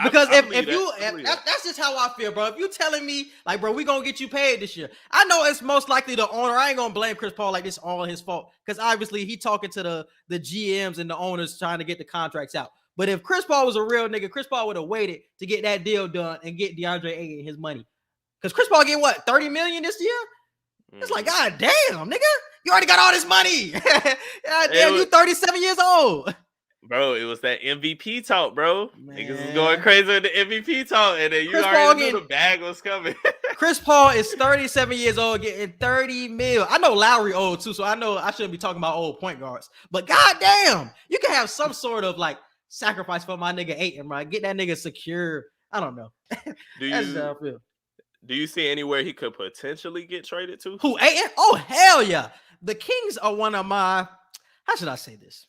Because that's just how I feel, bro. If you telling me, like, bro, we gonna get you paid this year, I know it's most likely the owner. I ain't gonna blame Chris Paul like this all his fault, because obviously he talking to the GMs and the owners trying to get the contracts out. But if Chris Paul was a real nigga, Chris Paul would have waited to get that deal done and get DeAndre Ayton his money. Because Chris Paul get what, $30 million this year? It's like, god damn, nigga, you already got all this money. God damn, you 37 years old. Bro, it was that MVP talk, bro. Niggas was going crazy with the MVP talk, and then you already knew the bag was coming. Chris Paul is 37 years old, getting $30 million. I know Lowry old too, so I know I shouldn't be talking about old point guards. But goddamn, you can have some sort of like sacrifice for my nigga Ayton, right? Get that nigga secure. I don't know. That's how I feel. Do you see anywhere he could potentially get traded to? Who, Ayton? Oh, hell yeah. The Kings are one of my, how should I say this?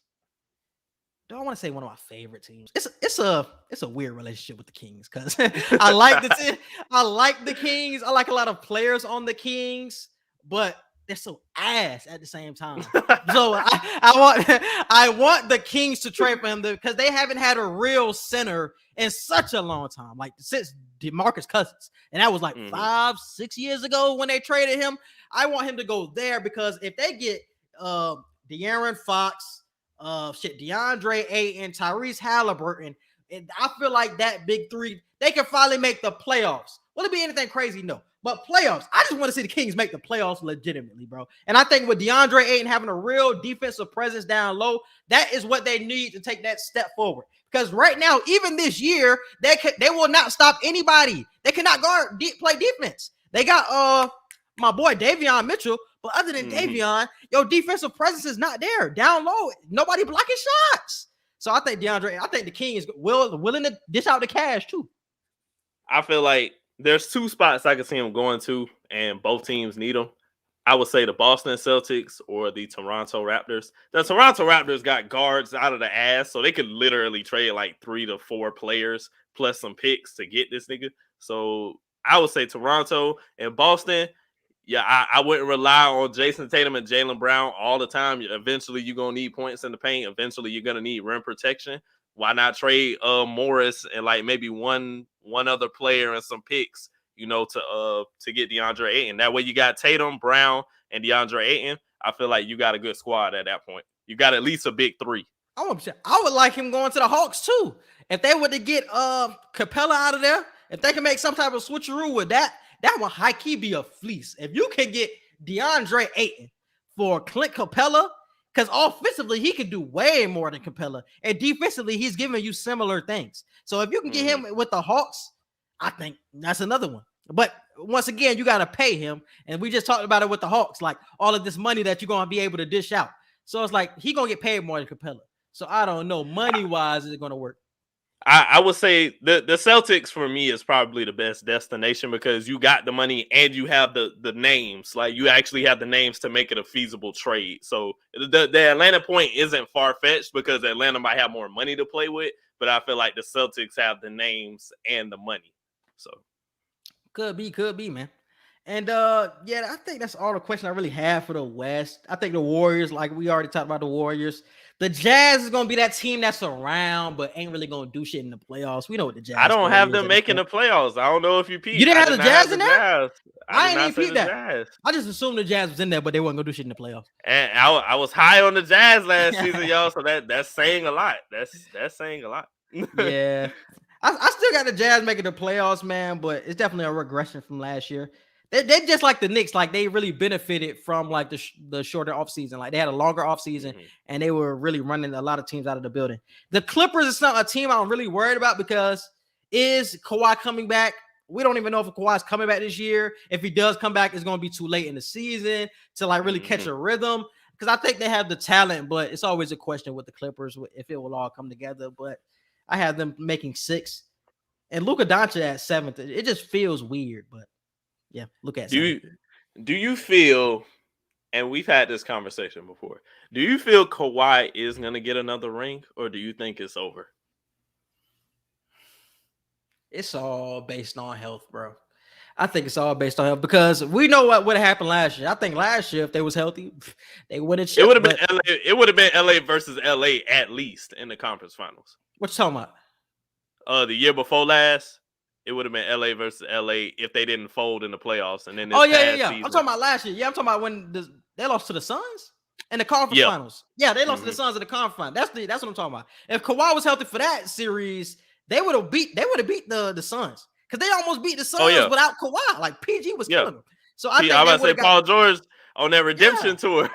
I don't want to say one of my favorite teams. It's a weird relationship with the Kings, because I like the Kings. I like a lot of players on the Kings, but they're so ass at the same time. So I want the Kings to trade for him because they haven't had a real center in such a long time, like since DeMarcus Cousins, and that was like 5-6 years ago when they traded him. I want him to go there, because if they get De'Aaron Fox, DeAndre Ayton, Tyrese Halliburton, and I feel like that big three, they can finally make the playoffs. Will it be anything crazy? No. But playoffs, I just want to see the Kings make the playoffs legitimately, bro. And I think with DeAndre Ayton having a real defensive presence down low, that is what they need to take that step forward. Because right now, even this year, they will not stop anybody. They cannot play defense. They got my boy Davion Mitchell, but other than Davion, your defensive presence is not there. Down low, nobody blocking shots. So I think the Kings willing to dish out the cash too. I feel like there's two spots I can see him going to, and both teams need them. I would say the Boston Celtics or the Toronto Raptors. The Toronto Raptors got guards out of the ass, so they could literally trade like 3 to 4 players plus some picks to get this nigga. So I would say Toronto. And Boston, yeah, I wouldn't rely on Jason Tatum and Jaylen Brown all the time. Eventually, you're going to need points in the paint. Eventually, you're going to need rim protection. Why not trade Morris and like maybe one other player and some picks, to get DeAndre Ayton? That way you got Tatum, Brown, and DeAndre Ayton. I feel like you got a good squad at that point. You got at least a big 3. I would like him going to the Hawks too. If they were to get Capella out of there, if they can make some type of switcheroo with that would high key be a fleece. If you can get DeAndre Ayton for Clint Capella, because offensively he can do way more than Capella, and defensively he's giving you similar things. So if you can get him with the Hawks, I think that's another one. But once again, you got to pay him, and we just talked about it with the Hawks, like all of this money that you're going to be able to dish out. So it's like he going to get paid more than Capella. So I don't know, money-wise, is it going to work? I would say the Celtics for me is probably the best destination, because you got the money and you have the names. Like you actually have the names to make it a feasible trade. So the Atlanta point isn't far-fetched, because Atlanta might have more money to play with, but I feel like the Celtics have the names and the money. So could be, man. And I think that's all the question I really have for the West. I think the Warriors, like we already talked about the Warriors. The Jazz is gonna be that team that's around, but ain't really gonna do shit in the playoffs. We know what the Jazz. I don't have them making the playoffs. I don't know if you peeped. You didn't have the Jazz in there? I ain't even peeped that. Jazz. I just assumed the Jazz was in there, but they wasn't gonna do shit in the playoffs. And I was high on the Jazz last season, y'all. So that's saying a lot. That's saying a lot. Yeah. I still got the Jazz making the playoffs, man, but it's definitely a regression from last year. They just like the Knicks, like they really benefited from like the shorter offseason. Like they had a longer offseason and they were really running a lot of teams out of the building. The Clippers is not a team I'm really worried about because is Kawhi coming back? We don't even know if Kawhi's coming back this year. If he does come back, it's going to be too late in the season to like really catch a rhythm. Because I think they have the talent, but it's always a question with the Clippers if it will all come together. But I have them making 6 and Luka Doncic at 7th. It just feels weird, but yeah, look at do you feel, and we've had this conversation before, do you feel Kawhi is going to get another ring, or do you think it's over? It's all based on health, bro. I think it's all based on health because we know what happened last year. I think last year, if they was healthy, they would have. It would have been LA. It would have been LA versus LA at least in the conference finals. What you talking about? The year before last, it would have been LA versus LA if they didn't fold in the playoffs. And then yeah. season, I'm talking about last year. Yeah, I'm talking about when they lost to the Suns in the conference finals. Yeah, they lost to the Suns in the conference finals. That's what I'm talking about. If Kawhi was healthy for that series, they would have beat the Suns because they almost beat the Suns without Kawhi. Like PG was killing them. So I think I was about to say Paul George on that redemption tour.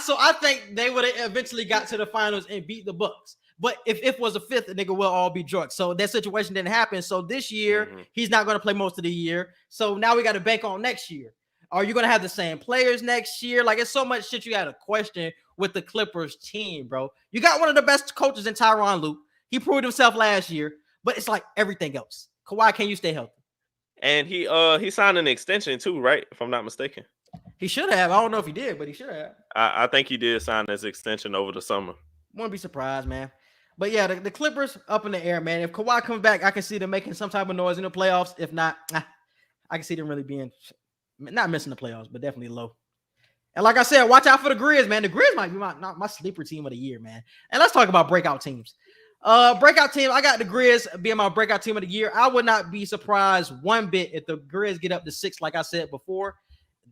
So I think they would have eventually got to the finals and beat the Bucks. But if it was a 5th, the nigga will all be drunk. So that situation didn't happen. So this year, he's not going to play most of the year. So now we got to bank on next year. Are you going to have the same players next year? Like, it's so much shit you got to question with the Clippers team, bro. You got one of the best coaches in Tyronn Lue. He proved himself last year. But it's like everything else. Kawhi, can you stay healthy? And he signed an extension too, right? If I'm not mistaken. He should have. I don't know if he did, but he should have. I think he did sign his extension over the summer. Wouldn't be surprised, man. But yeah, the Clippers up in the air, man. If Kawhi comes back, I can see them making some type of noise in the playoffs. If not, I can see them really being not missing the playoffs, but definitely low. And like I said, watch out for the Grizz, man. The Grizz might be my sleeper team of the year, man. And let's talk about breakout teams. Breakout team, I got the Grizz being my breakout team of the year. I would not be surprised one bit if the Grizz get up to 6, like I said before.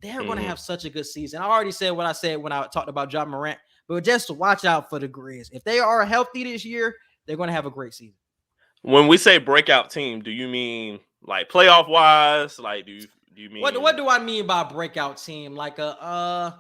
They're going to have such a good season. I already said what I said when I talked about John Morant, but just watch out for the Grizz. If they are healthy this year, they're going to have a great season. When we say breakout team, do you mean like playoff wise? Like, do you mean what do I mean by breakout team? Like the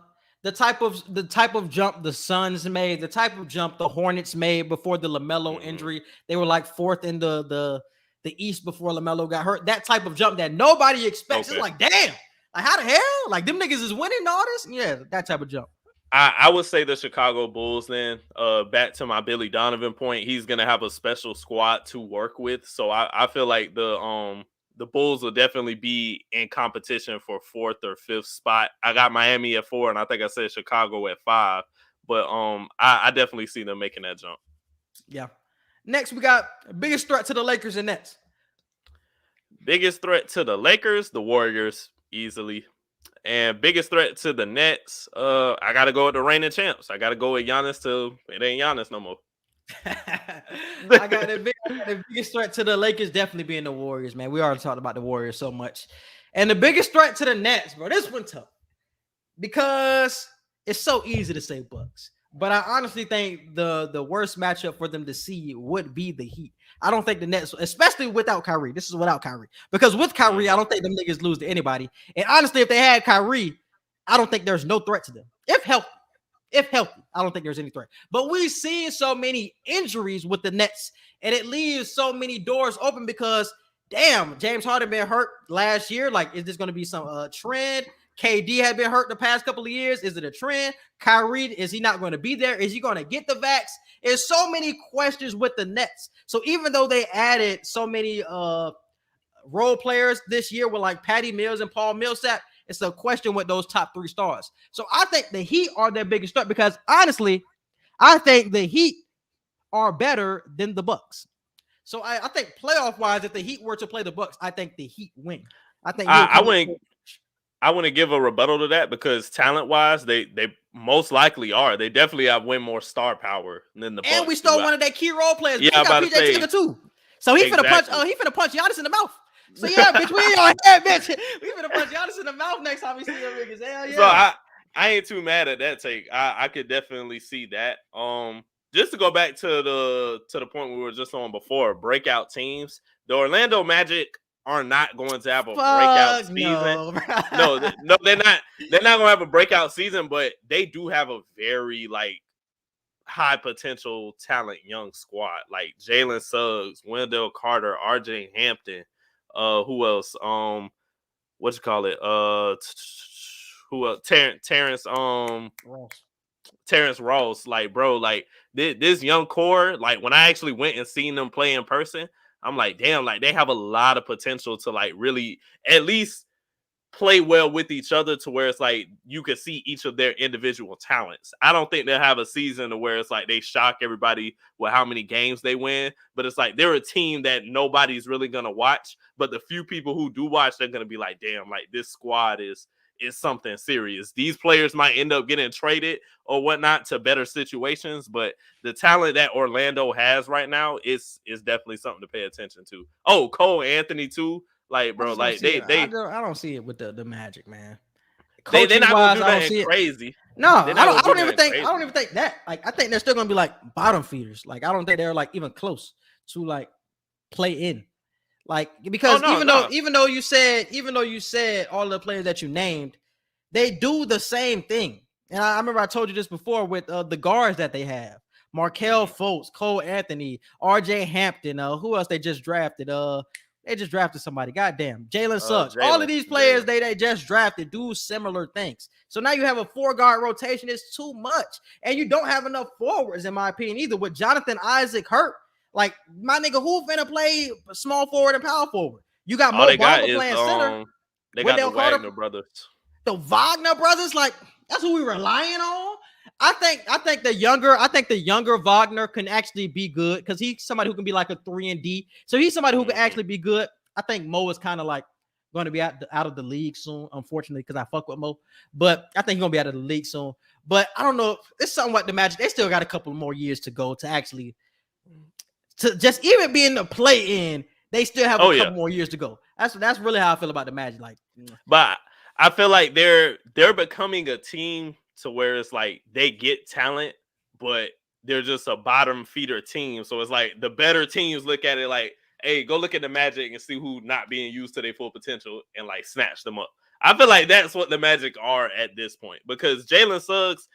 type of jump the Suns made, the type of jump the Hornets made before the LaMelo injury. They were like 4th in the East before LaMelo got hurt. That type of jump that nobody expects. Okay. It's like, damn, like how the hell? Like them niggas is winning all this? Yeah, that type of jump. I would say the Chicago Bulls then. Back to my Billy Donovan point, he's gonna have a special squad to work with. So I feel like the Bulls will definitely be in competition for 4th or 5th spot. I got Miami at 4, and I think I said Chicago at 5. But I definitely see them making that jump. Yeah. Next, we got biggest threat to the Lakers and Nets. Biggest threat to the Lakers, the Warriors, easily. And biggest threat to the Nets, I got to go with the reigning champs. I got to go with Giannis till it ain't Giannis no more. I got the biggest threat to the Lakers definitely being the Warriors, man. We already talked about the Warriors so much. And the biggest threat to the Nets, bro, this one tough. Because it's so easy to say Bucks. But I honestly think the worst matchup for them to see would be the Heat. I don't think the Nets, especially without Kyrie. This is without Kyrie. Because with Kyrie, I don't think them niggas lose to anybody. And honestly, if they had Kyrie, I don't think there's no threat to them. If healthy, I don't think there's any threat. But we've seen so many injuries with the Nets, and it leaves so many doors open because, damn, James Harden been hurt last year. Like, is this going to be some trend? KD had been hurt the past couple of years. Is it a trend? Kyrie, is he not going to be there? Is he going to get the vax? There's so many questions with the Nets. So even though they added so many role players this year with like Patty Mills and Paul Millsap, it's a question with those top 3 stars. So I think the Heat are their biggest threat because honestly, I think the Heat are better than the Bucks. So I think playoff wise, if the Heat were to play the Bucks, I think the Heat win. I think I wouldn't give a rebuttal to that because talent-wise, they most likely are. They definitely have way more star power than the Bucks. And we stole one of their key role players. Yeah, I'm about to say too. So he finna punch Giannis in the mouth. So yeah, bitch, we on here, bitch. We finna punch Giannis in the mouth next time we see them niggas. Hell yeah. So I ain't too mad at that take. I could definitely see that. just to go back to the point we were just on before, breakout teams, the Orlando Magic are not going to have a breakout season. No, No, they're not. They're not going to have a breakout season, but they do have a very high potential talent young squad, like Jalen Suggs, Wendell Carter, RJ Hampton, who else? What you call it? Who else? Terrence Ross. Like, bro, like this young core, like when I actually went and seen them play in person, I'm like, damn, like they have a lot of potential to like really at least play well with each other to where it's like you can see each of their individual talents. I don't think they'll have a season to where it's like they shock everybody with how many games they win, but it's like they're a team that nobody's really gonna watch, but the few people who do watch, they're gonna be like, damn, like this squad is something serious. These players might end up getting traded or whatnot to better situations, but the talent that Orlando has right now is definitely something to pay attention to. Oh, Cole Anthony too. Like, bro, like I don't see it with the Magic, man. They're not gonna do nothing crazy. No, I don't even think that. Like, I think they're still gonna be like bottom feeders. Like, I don't think they're like even close to like play in. Like, because even though you said all the players that you named, they do the same thing. And I remember I told you this before with the guards that they have: Markelle Fultz, Cole Anthony, RJ Hampton. Who else they just drafted? They just drafted somebody. Goddamn. Jalen Suggs. All of these players they just drafted do similar things. So now you have a 4-guard rotation. It's too much. And you don't have enough forwards, in my opinion, either. With Jonathan Isaac hurt, like, my nigga, who finna play small forward and power forward? You got Mo Bamba playing center. They got the Wagner brothers. The Wagner brothers, like, that's who we relying on. I think the younger Wagner can actually be good because he's somebody who can be like a 3-and-D. So he's somebody who can actually be good. I think Mo is kind of like going to be out of the league soon, unfortunately, because I fuck with Mo. But I think he's gonna be out of the league soon. But I don't know. It's something like the Magic. They still got a couple more years to go to actually to just even be in the play-in. They still have a couple more years to go. That's really how I feel about the Magic. Like, but I feel like they're becoming a team to where it's like they get talent, but they're just a bottom feeder team. So it's like the better teams look at it like, hey, go look at the Magic and see who not being used to their full potential and like snatch them up. I feel like that's what the Magic are at this point, because Jalen Suggs,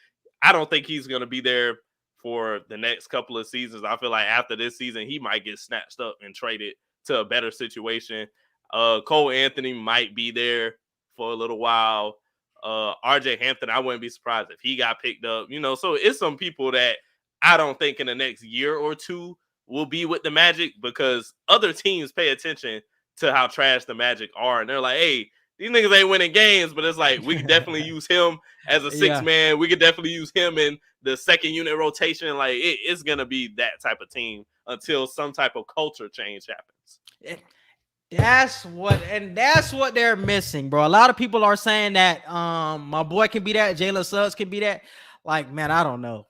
I don't think he's going to be there for the next couple of seasons. I feel like after this season, he might get snatched up and traded to a better situation. Cole Anthony might be there for a little while. RJ Hampton, I wouldn't be surprised if he got picked up, so it's some people that I don't think in the next year or two will be with the Magic, because other teams pay attention to how trash the Magic are. And they're like, hey, these niggas ain't winning games, but it's like, we could definitely use him as a six man. We could definitely use him in the second unit rotation. Like, it's going to be that type of team until some type of culture change happens. That's what they're missing, bro. A lot of people are saying that my boy can be that, Jalen Suggs can be that. Like, man, I don't know.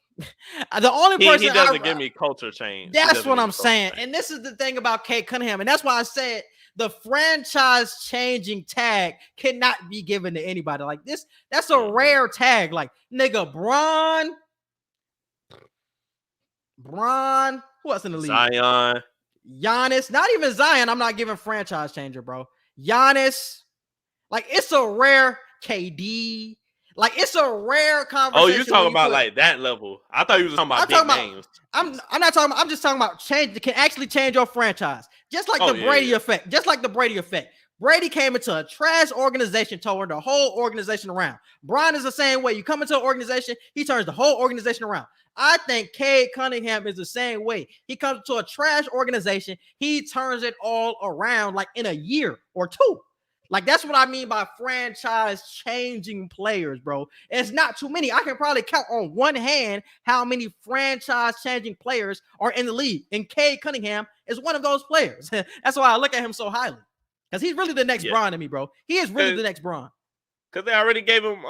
The only person he doesn't give me culture change. That's what I'm saying. And this is the thing about Cade Cunningham, and that's why I said the franchise changing tag cannot be given to anybody. Like this, that's a rare tag. Like, nigga, Bron, who else in the league? Zion. Giannis, not even Zion. I'm not giving franchise changer, bro. Giannis, like, it's a rare KD. Like, it's a rare conversation. Oh, you're talking about like that level. I thought you were talking about big names. I'm not talking about, I'm just talking about change that can actually change your franchise. Just like the Brady effect. Just like the Brady effect. Brady came into a trash organization, turned the whole organization around. Bron is the same way. You come into an organization, he turns the whole organization around. I think Cade Cunningham is the same way. He comes to a trash organization, he turns it all around like in a year or two. Like, that's what I mean by franchise changing players, bro. It's not too many. I can probably count on one hand how many franchise changing players are in the league. And Cade Cunningham is one of those players. That's why I look at him so highly. Because he's really the next Bron to me, bro. He is really the next Bron. Because they already gave him,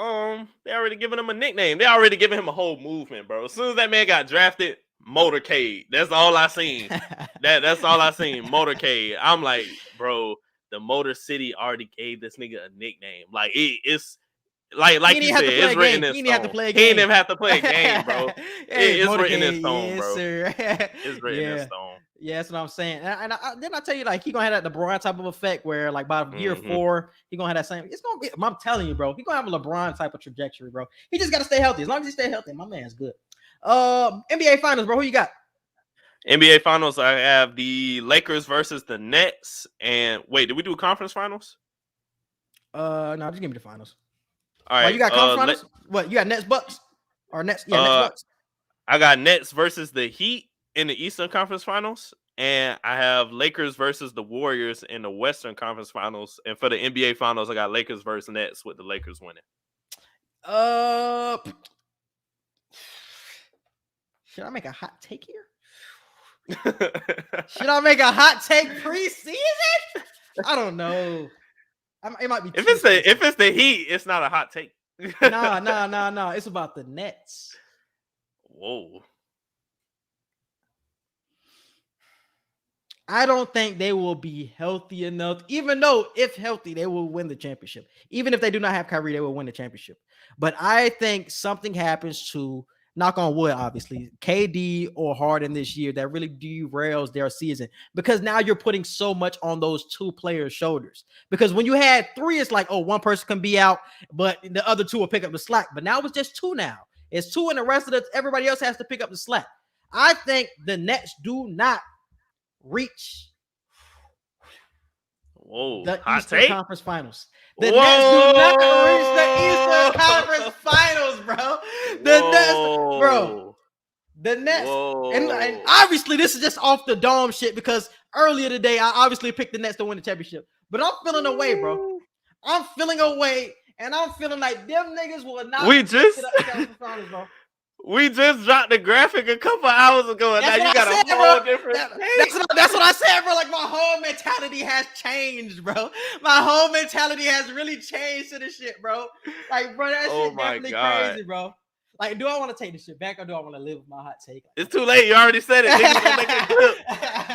they already given him a nickname. They already given him a whole movement, bro. As soon as that man got drafted, Motorcade. That's all I seen. That's all I seen. Motorcade. I'm like, bro, the Motor City already gave this nigga a nickname. Like, it's Like He you didn't have said, to play it's a written game. in He didn't have to stone. play a He didn't game. even have to play a game, bro. Hey, It's written in motorcade, stone, yes, bro. sir. It's written in stone. Yeah, that's what I'm saying. Then I tell you, like, he gonna have that LeBron type of effect where, like, by year 4, he gonna have that same. It's gonna be. I'm telling you, bro. He gonna have a LeBron type of trajectory, bro. He just gotta stay healthy. As long as he stay healthy, my man's good. NBA Finals, bro. Who you got? NBA Finals, I have the Lakers versus the Nets. And wait, did we do conference finals? No, just give me the finals. All right. You got conference finals? What, you got Nets Bucks? Or Nets? Yeah, Nets Bucks. I got Nets versus the Heat in the Eastern Conference Finals. And I have Lakers versus the Warriors in the Western Conference Finals. And for the NBA Finals, I got Lakers versus Nets with the Lakers winning. Should I make a hot take here? Should I make a hot take preseason? I don't know. It might be. If it's the Heat, it's not a hot take. Nah. It's about the Nets. Whoa. I don't think they will be healthy enough, even though if healthy, they will win the championship. Even if they do not have Kyrie, they will win the championship. But I think something happens to, knock on wood, obviously, KD or Harden this year that really derails their season, because now you're putting so much on those two players' shoulders. Because when you had 3, it's like, oh, one person can be out, but the other 2 will pick up the slack. But now it's just 2 now. It's 2 and the rest of everybody else has to pick up the slack. I think the Nets do not reach the Eastern Conference Finals. The Nets do not reach the Eastern Conference Finals, bro. The Nets, and obviously this is just off the dome shit, because earlier today I obviously picked the Nets to win the championship. But I'm feeling away, bro. I'm feeling away, and I'm feeling like them niggas will not get to the Conference Finals, bro. We just dropped the graphic a couple hours ago, and now you got a whole different. That's what I said, bro. Like, my whole mentality has changed, bro. My whole mentality has really changed to this shit, bro. Like, bro, that shit definitely crazy, bro. Like, do I want to take this shit back, or do I want to live with my hot take? It's too late. You already said it. Niggas gonna make a clip.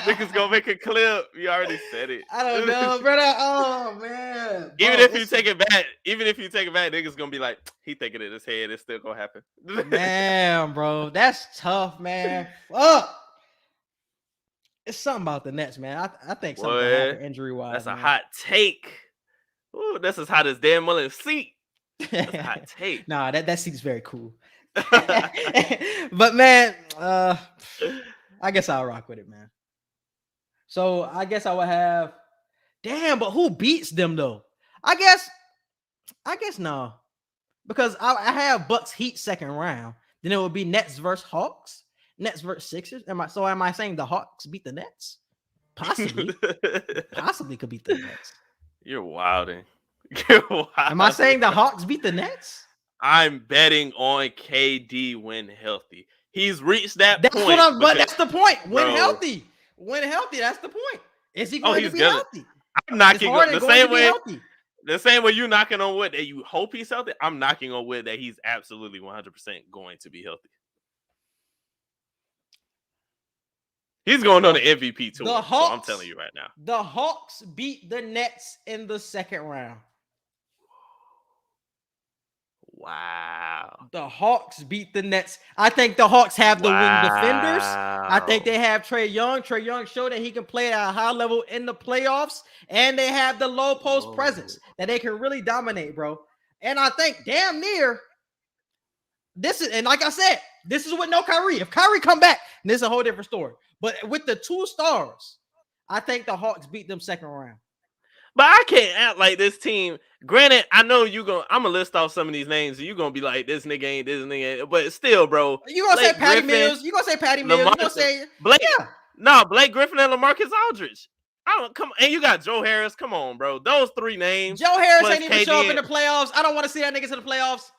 Niggas gonna make a clip. You already said it. I don't know, brother. Oh man. Even if you take it back, niggas gonna be like, he thinking it in his head. It's still gonna happen. Man, bro, that's tough, man. Fuck. It's something about the Nets, man. I think something gonna happen injury wise. That's a hot take. Ooh, that's as hot as Dan Mullen's seat. That's a hot take. Nah, that seat's very cool. But man, I guess I'll rock with it, man. So I guess I would have. Damn, but who beats them though? I guess no, because I have Bucks Heat second round. Then it would be Nets versus Hawks, Nets versus Sixers. Am I saying the Hawks beat the Nets? Possibly could beat the Nets. You're wilding. Am I saying the Hawks beat the Nets? I'm betting on KD when healthy. He's reached that point. But that's the point. When healthy. That's the point. Is he going to be healthy? I'm knocking on the same way you knocking on wood that you hope he's healthy. I'm knocking on wood that he's absolutely 100% going to be healthy. He's going on the MVP tour. So I'm telling you right now. The Hawks beat the Nets in the second round. Wow. The Hawks beat the Nets. I think the Hawks have the wing defenders. I think they have Trae Young. Trae Young showed that he can play at a high level in the playoffs. And they have the low post presence that they can really dominate, bro. And I think damn near this is, and like I said, this is with no Kyrie. If Kyrie come back, this is a whole different story. But with the 2 stars, I think the Hawks beat them second round. But I can't act like this team. Granted, I know I'm gonna list off some of these names, and you're gonna be like, this nigga ain't. But still, bro. You gonna say Patty Mills? You gonna say Patty Mills? You gonna say Blake? Yeah. No, Blake Griffin and LaMarcus Aldridge. And you got Joe Harris. Come on, bro. Those 3 names. Joe Harris ain't even show up in the playoffs. I don't want to see that nigga to the playoffs.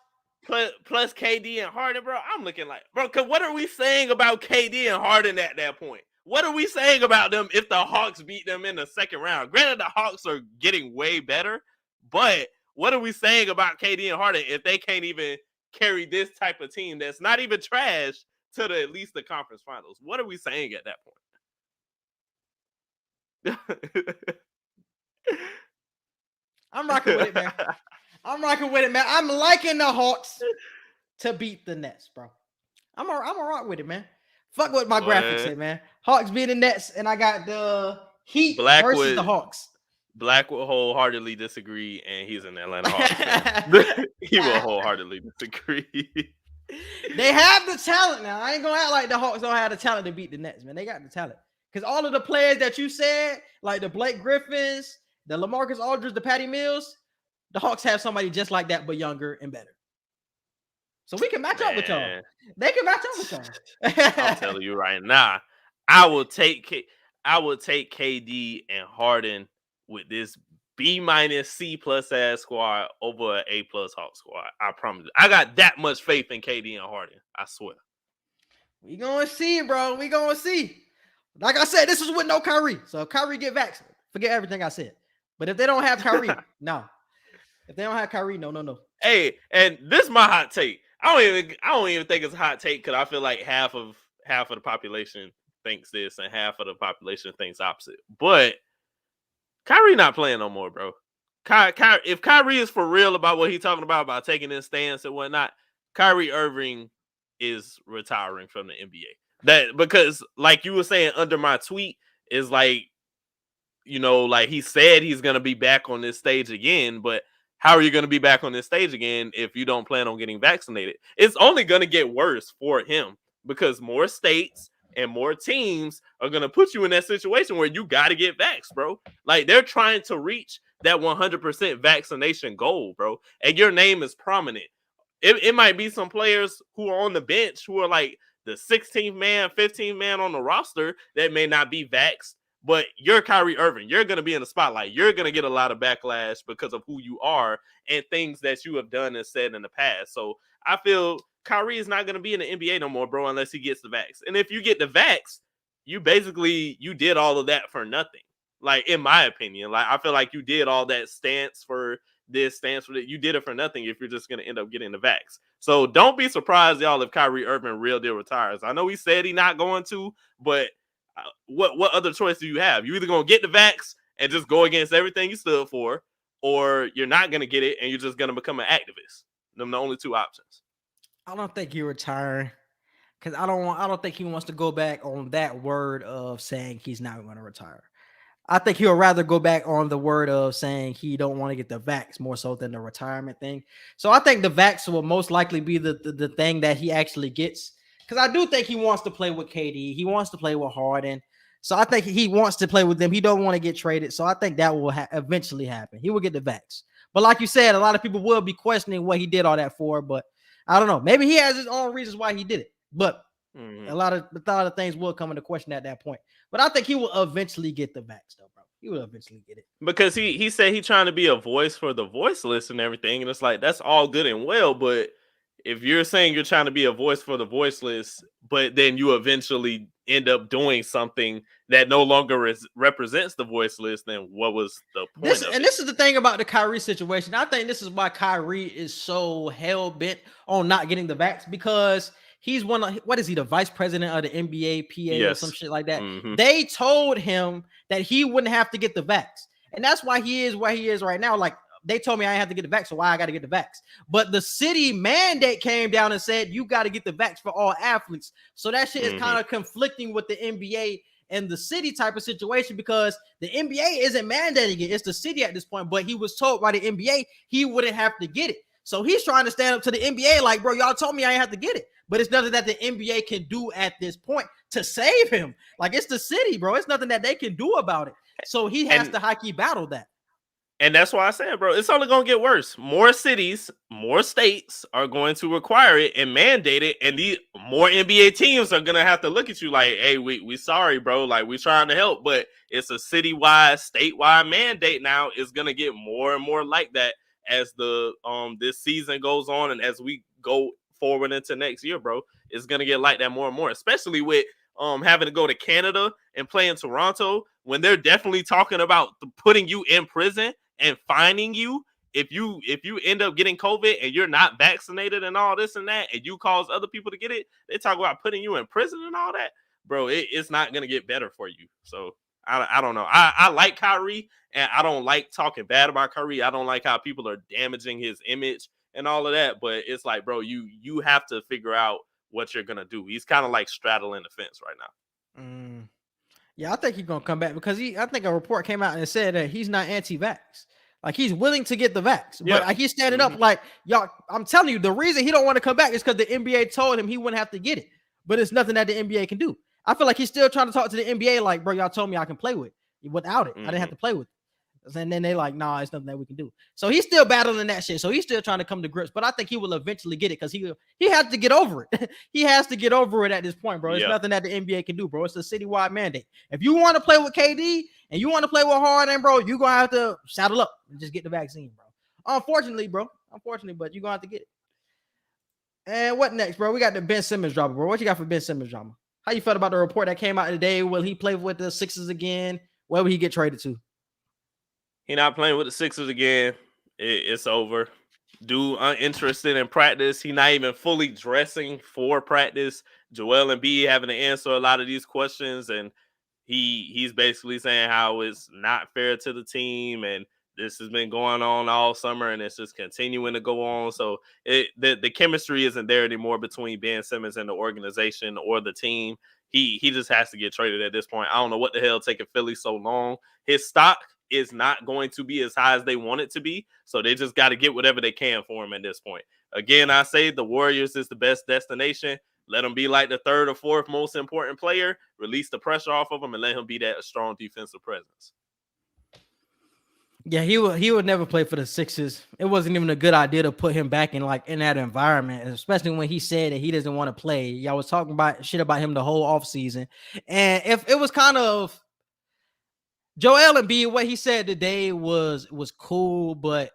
Plus KD and Harden, bro. I'm looking like, bro, because what are we saying about KD and Harden at that point? What are we saying about them if the Hawks beat them in the second round? Granted, the Hawks are getting way better, but what are we saying about KD and Harden if they can't even carry this type of team that's not even trash to at least the conference finals? What are we saying at that point? I'm rocking with it, man. I'm rocking rocking with it, man. I'm liking the Hawks to beat the Nets, bro. I'm a rock with it, man. Fuck what my graphics say, man. Hawks beat the Nets, and I got the Heat versus the Hawks. Black will wholeheartedly disagree, and he's an Atlanta Hawks fan. He will wholeheartedly disagree. They have the talent now. I ain't gonna act like the Hawks don't have the talent to beat the Nets, man. They got the talent. Because all of the players that you said, like the Blake Griffins, the LaMarcus Aldridge, the Patty Mills, the Hawks have somebody just like that, but younger and better. So we can match up with y'all. They can match up with y'all. I'm telling you right now, I will take KD and Harden with this B- C+ ass squad over an A+ Hawk squad. I promise. I got that much faith in KD and Harden. I swear. We gonna see, bro. We gonna see. Like I said, this is with no Kyrie. So if Kyrie get vaccinated, forget everything I said. But if they don't have Kyrie, no. If they don't have Kyrie, no. Hey, and this is my hot take. I don't even think it's a hot take because I feel like half of the population thinks this and half of the population thinks opposite. But Kyrie not playing no more, bro. If Kyrie is for real about what he's talking about taking his stance and whatnot, Kyrie Irving is retiring from the NBA. That because, like you were saying under my tweet, is like, you know, like he said he's gonna be back on this stage again, but how are you going to be back on this stage again if you don't plan on getting vaccinated? It's only going to get worse for him because more states and more teams are going to put you in that situation where you got to get vaxxed, bro. Like they're trying to reach that 100% vaccination goal, bro. And your name is prominent. It might be some players who are on the bench who are like the 16th man, 15th man on the roster that may not be vaxxed. But you're Kyrie Irving. You're going to be in the spotlight. You're going to get a lot of backlash because of who you are and things that you have done and said in the past. So I feel Kyrie is not going to be in the NBA no more, bro, unless he gets the vax. And if you get the vax, you did all of that for nothing. Like, in my opinion, like I feel like you did all that stance for this, stance for that. You did it for nothing if you're just going to end up getting the vax. So don't be surprised, y'all, if Kyrie Irving real deal retires. I know he said he's not going to, but what other choice do you have? You either gonna get the vax and just go against everything you stood for, or you're not gonna get it and you're just gonna become an activist. Them the only two options. I don't think he retire because I don't think he wants to go back on that word of saying he's not going to retire. I think he'll rather go back on the word of saying he don't want to get the vax more so than the retirement thing. So I think the vax will most likely be the thing that he actually gets. Because I do think he wants to play with KD. He wants to play with Harden. So I think he wants to play with them. He don't want to get traded. So I think that will eventually happen. He will get the vax. But like you said, a lot of people will be questioning what he did all that for. But I don't know. Maybe he has his own reasons why he did it. But a lot of things will come into question at that point. But I think he will eventually get the vax, though, bro. He will eventually get it. Because he said he's trying to be a voice for the voiceless and everything. And it's like, that's all good and well. But if you're saying you're trying to be a voice for the voiceless, but then you eventually end up doing something that no longer represents the voiceless, then what was the point of it? This is the thing about the Kyrie situation. I think this is why Kyrie is so hell-bent on not getting the vax, because he's the vice president of the NBA PA or some shit like that. Mm-hmm. They told him that he wouldn't have to get the vax. And that's why he is where he is right now. Like, they told me I have to get the vax, so why I got to get the vax? But the city mandate came down and said you got to get the vax for all athletes. So that shit is kind of conflicting with the NBA and the city type of situation, because the NBA isn't mandating it. It's the city at this point. But he was told by the NBA he wouldn't have to get it. So he's trying to stand up to the NBA like, bro, y'all told me I ain't have to get it. But it's nothing that the NBA can do at this point to save him. Like, it's the city, bro. It's nothing that they can do about it. So he has to high-key battle that. And that's why I said, bro, it's only going to get worse. More cities, more states are going to require it and mandate it. And the more NBA teams are going to have to look at you like, hey, we sorry, bro. Like, we're trying to help, but it's a citywide, statewide mandate now. It's going to get more and more like that as the this season goes on and as we go forward into next year, bro. It's going to get like that more and more, especially with having to go to Canada and play in Toronto when they're definitely talking about putting you in prison and fining you if you end up getting COVID and you're not vaccinated and all this and that, and you cause other people to get it. They talk about putting you in prison and all that, bro. It's not gonna get better for you. So I don't know. I like Kyrie, and I don't like talking bad about Kyrie. I don't like how people are damaging his image and all of that. But it's like, bro, you have to figure out what you're gonna do. He's kind of like straddling the fence right now. Yeah, I think he's gonna come back because I think a report came out and said that he's not anti-vax. Like he's willing to get the vax, but like, he's standing up like y'all. I'm telling you, the reason he don't want to come back is because the NBA told him he wouldn't have to get it. But it's nothing that the NBA can do. I feel like he's still trying to talk to the NBA, like, bro, y'all told me I can play without it. I didn't have to play with it. And then they like, nah, it's nothing that we can do. So he's still battling that shit. So he's still trying to come to grips. But I think he will eventually get it because he has to get over it. He has to get over it at this point, bro. It's nothing that the NBA can do, bro. It's a citywide mandate. If you want to play with KD and you want to play with Harden, bro, you're going to have to saddle up and just get the vaccine, bro. Unfortunately, but you're going to have to get it. And what next, bro? We got the Ben Simmons drama, bro. What you got for Ben Simmons drama? How you felt about the report that came out today? Will he play with the Sixers again? Where will he get traded to? He not playing with the Sixers again. It's over. Dude, uninterested in practice. He not even fully dressing for practice. Joel Embiid having to answer a lot of these questions, and he's basically saying how it's not fair to the team, and this has been going on all summer, and it's just continuing to go on. So the chemistry isn't there anymore between Ben Simmons and the organization or the team. He just has to get traded at this point. I don't know what the hell taking Philly so long. His stock is not going to be as high as they want it to be. So they just got to get whatever they can for him at this point. Again, I say the Warriors is the best destination. Let him be like the third or fourth most important player. Release the pressure off of him and let him be that strong defensive presence. Yeah, he would never play for the Sixers. It wasn't even a good idea to put him back in that environment, especially when he said that he doesn't want to play. Y'all was talking about shit about him the whole offseason. And if it was kind of Joel Embiid, what he said today was cool, but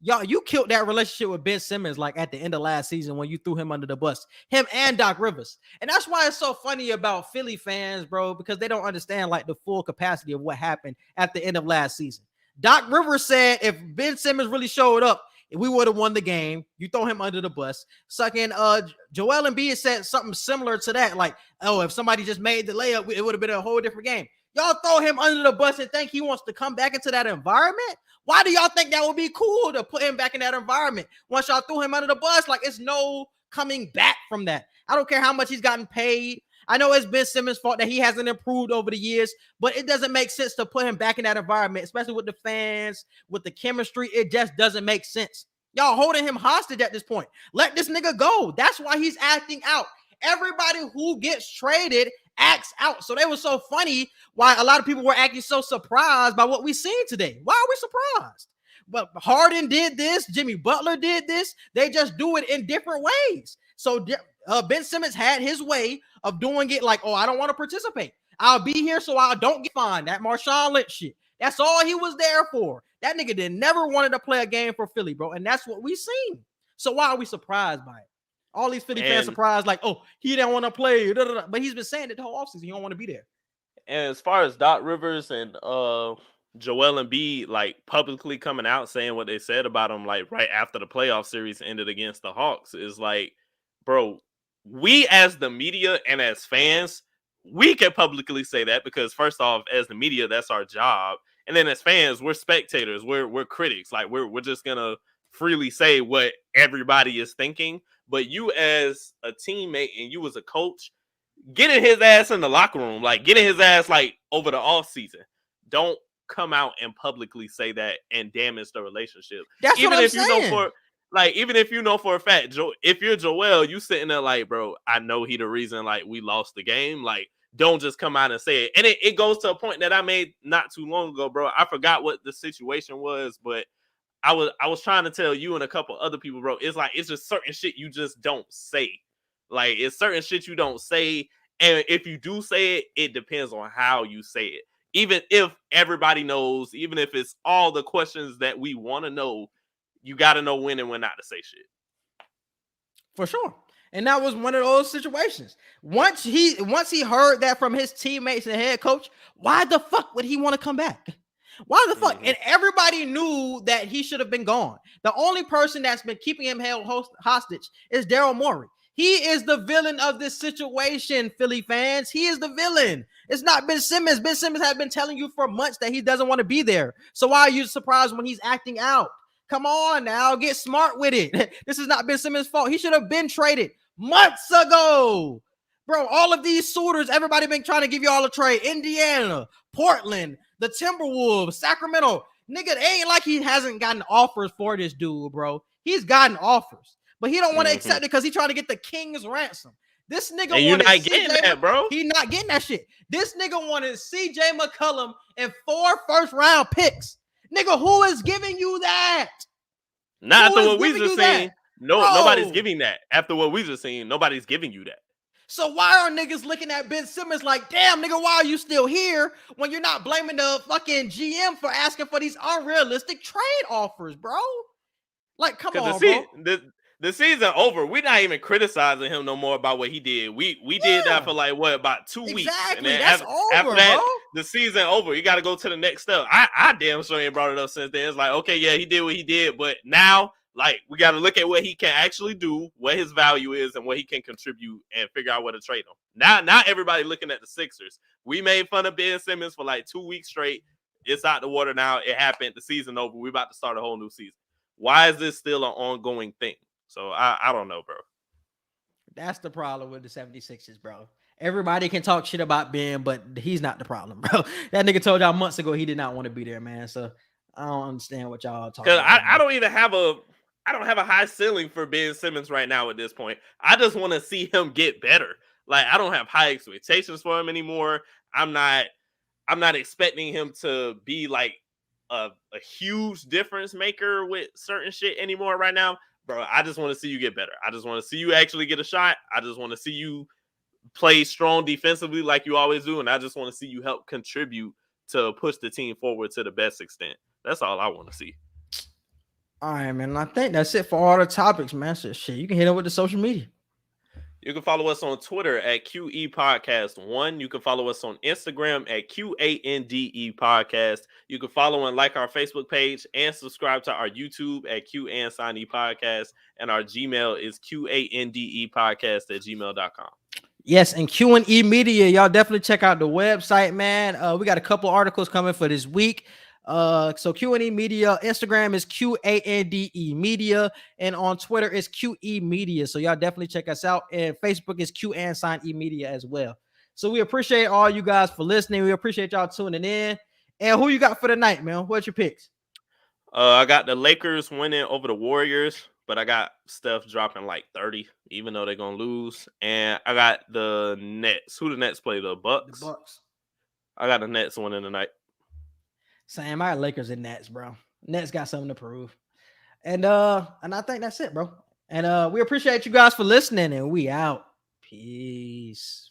y'all, you killed that relationship with Ben Simmons like at the end of last season when you threw him under the bus, him and Doc Rivers. And that's why it's so funny about Philly fans, bro, because they don't understand like the full capacity of what happened at the end of last season. Doc Rivers said if Ben Simmons really showed up, we would have won the game. You throw him under the bus. Sucking Joel Embiid said something similar to that, like, oh, if somebody just made the layup, it would have been a whole different game. Y'all throw him under the bus and think he wants to come back into that environment? Why do y'all think that would be cool to put him back in that environment? Once y'all threw him under the bus, like it's no coming back from that. I don't care how much he's gotten paid. I know it's Ben Simmons' fault that he hasn't improved over the years, but it doesn't make sense to put him back in that environment, especially with the fans, with the chemistry. It just doesn't make sense. Y'all holding him hostage at this point. Let this nigga go. That's why he's acting out. Everybody who gets traded acts out. So they were so funny why a lot of people were acting so surprised by what we seen today. Why are we surprised? But Harden did this. Jimmy Butler did this. They just do it in different ways. So Ben Simmons had his way of doing it like, oh, I don't want to participate. I'll be here so I don't get fined. That Marshawn Lynch shit. That's all he was there for. That nigga never wanted to play a game for Philly, bro. And that's what we seen. So why are we surprised by it? All these Philly fans surprised, like, oh, he didn't want to play. But he's been saying it the whole offseason. He don't want to be there. And as far as Doc Rivers and Joel Embiid, like, publicly coming out saying what they said about him, like, right after the playoff series ended against the Hawks, is like, bro, we as the media and as fans, we can publicly say that because, first off, as the media, that's our job. And then as fans, we're spectators. We're critics. Like, we're just going to freely say what everybody is thinking. But you as a teammate and you as a coach, getting his ass in the locker room, like getting his ass like over the off season. Don't come out and publicly say that and damage the relationship. That's even what I'm if saying. you know even if you know for a fact, if you're Joel, you sitting there like, bro, I know he the reason like we lost the game. Like, don't just come out and say it. And it goes to a point that I made not too long ago, bro. I forgot what the situation was, but I was trying to tell you and a couple other people, bro. It's like it's just certain shit you just don't say. Like, it's certain shit you don't say. And if you do say it, it depends on how you say it. Even if everybody knows, even if it's all the questions that we want to know, you got to know when and when not to say shit. For sure. And that was one of those situations. Once he heard that from his teammates and head coach, why the fuck would he want to come back? Why the fuck? And everybody knew that he should have been gone. The only person that's been keeping him held hostage is Daryl Morey. He is the villain of this situation, Philly fans. He is the villain. It's not Ben Simmons. Ben Simmons has been telling you for months that he doesn't want to be there. So why are you surprised when he's acting out? Come on now, get smart with it. This is not Ben Simmons' fault. He should have been traded months ago. Bro, all of these suitors, everybody been trying to give you all a trade. Indiana, Portland, the Timberwolves, Sacramento. Nigga, it ain't like he hasn't gotten offers for this dude, bro. He's gotten offers, but he don't want to accept it because he's trying to get the king's ransom. This nigga and you're not getting that, bro. He not getting that shit. This nigga wanted CJ McCollum and 4 first-round picks. Nigga, who is giving you that? Not after what we just seen. No, nobody's giving that. After what we just seen, nobody's giving you that. So why are niggas looking at Ben Simmons like, damn, nigga, why are you still here when you're not blaming the fucking GM for asking for these unrealistic trade offers, bro? Like, come on, bro. The season over. We're not even criticizing him no more about what he did. We did that for like about 2 weeks. Exactly. And then That's after that, bro. the season over. You got to go to the next step. I damn sure ain't brought it up since then. It's like, okay, yeah, he did what he did, but now, like, we got to look at what he can actually do, what his value is, and what he can contribute, and figure out where to trade him. Now everybody looking at the Sixers. We made fun of Ben Simmons for like 2 weeks straight. It's out the water now. It happened. The season over. We're about to start a whole new season. Why is this still an ongoing thing? So I don't know, bro. That's the problem with the 76ers, bro. Everybody can talk shit about Ben, but he's not the problem, bro. That nigga told y'all months ago he did not want to be there, man. So I don't understand what y'all talking about. Because I don't even have a high ceiling for Ben Simmons right now at this point. I just want to see him get better. Like, I don't have high expectations for him anymore. I'm not expecting him to be like a huge difference maker with certain shit anymore right now. Bro, I just want to see you get better. I just want to see you actually get a shot. I just want to see you play strong defensively like you always do. And I just want to see you help contribute to push the team forward to the best extent. That's all I want to see. All right, man. I think that's it for all the topics, man. So shit, you can hit up with the social media. You can follow us on Twitter at QE Podcast 1. You can follow us on Instagram at QANDE Podcast. You can follow and like our Facebook page and subscribe to our YouTube at QAnSignE Podcast. And our Gmail is QANDEPodcast@gmail.com. Yes, and Q&E Media, y'all definitely check out the website, man. We got a couple articles coming for this week. So Q&E Media, Instagram is QANDE Media, and on Twitter is QE Media. So y'all definitely check us out. And Facebook is QAnSignE Media as well. So we appreciate all you guys for listening. We appreciate y'all tuning in. And who you got for the night, man? What's your picks? I got the Lakers winning over the Warriors, but I got Steph dropping like 30, even though they're gonna lose. And I got the Nets. Who the Nets play? The Bucks. The Bucks. I got the Nets winning tonight. Sam, I got Lakers and Nets, bro. Nets got something to prove. And I think that's it, bro. And we appreciate you guys for listening, and we out. Peace.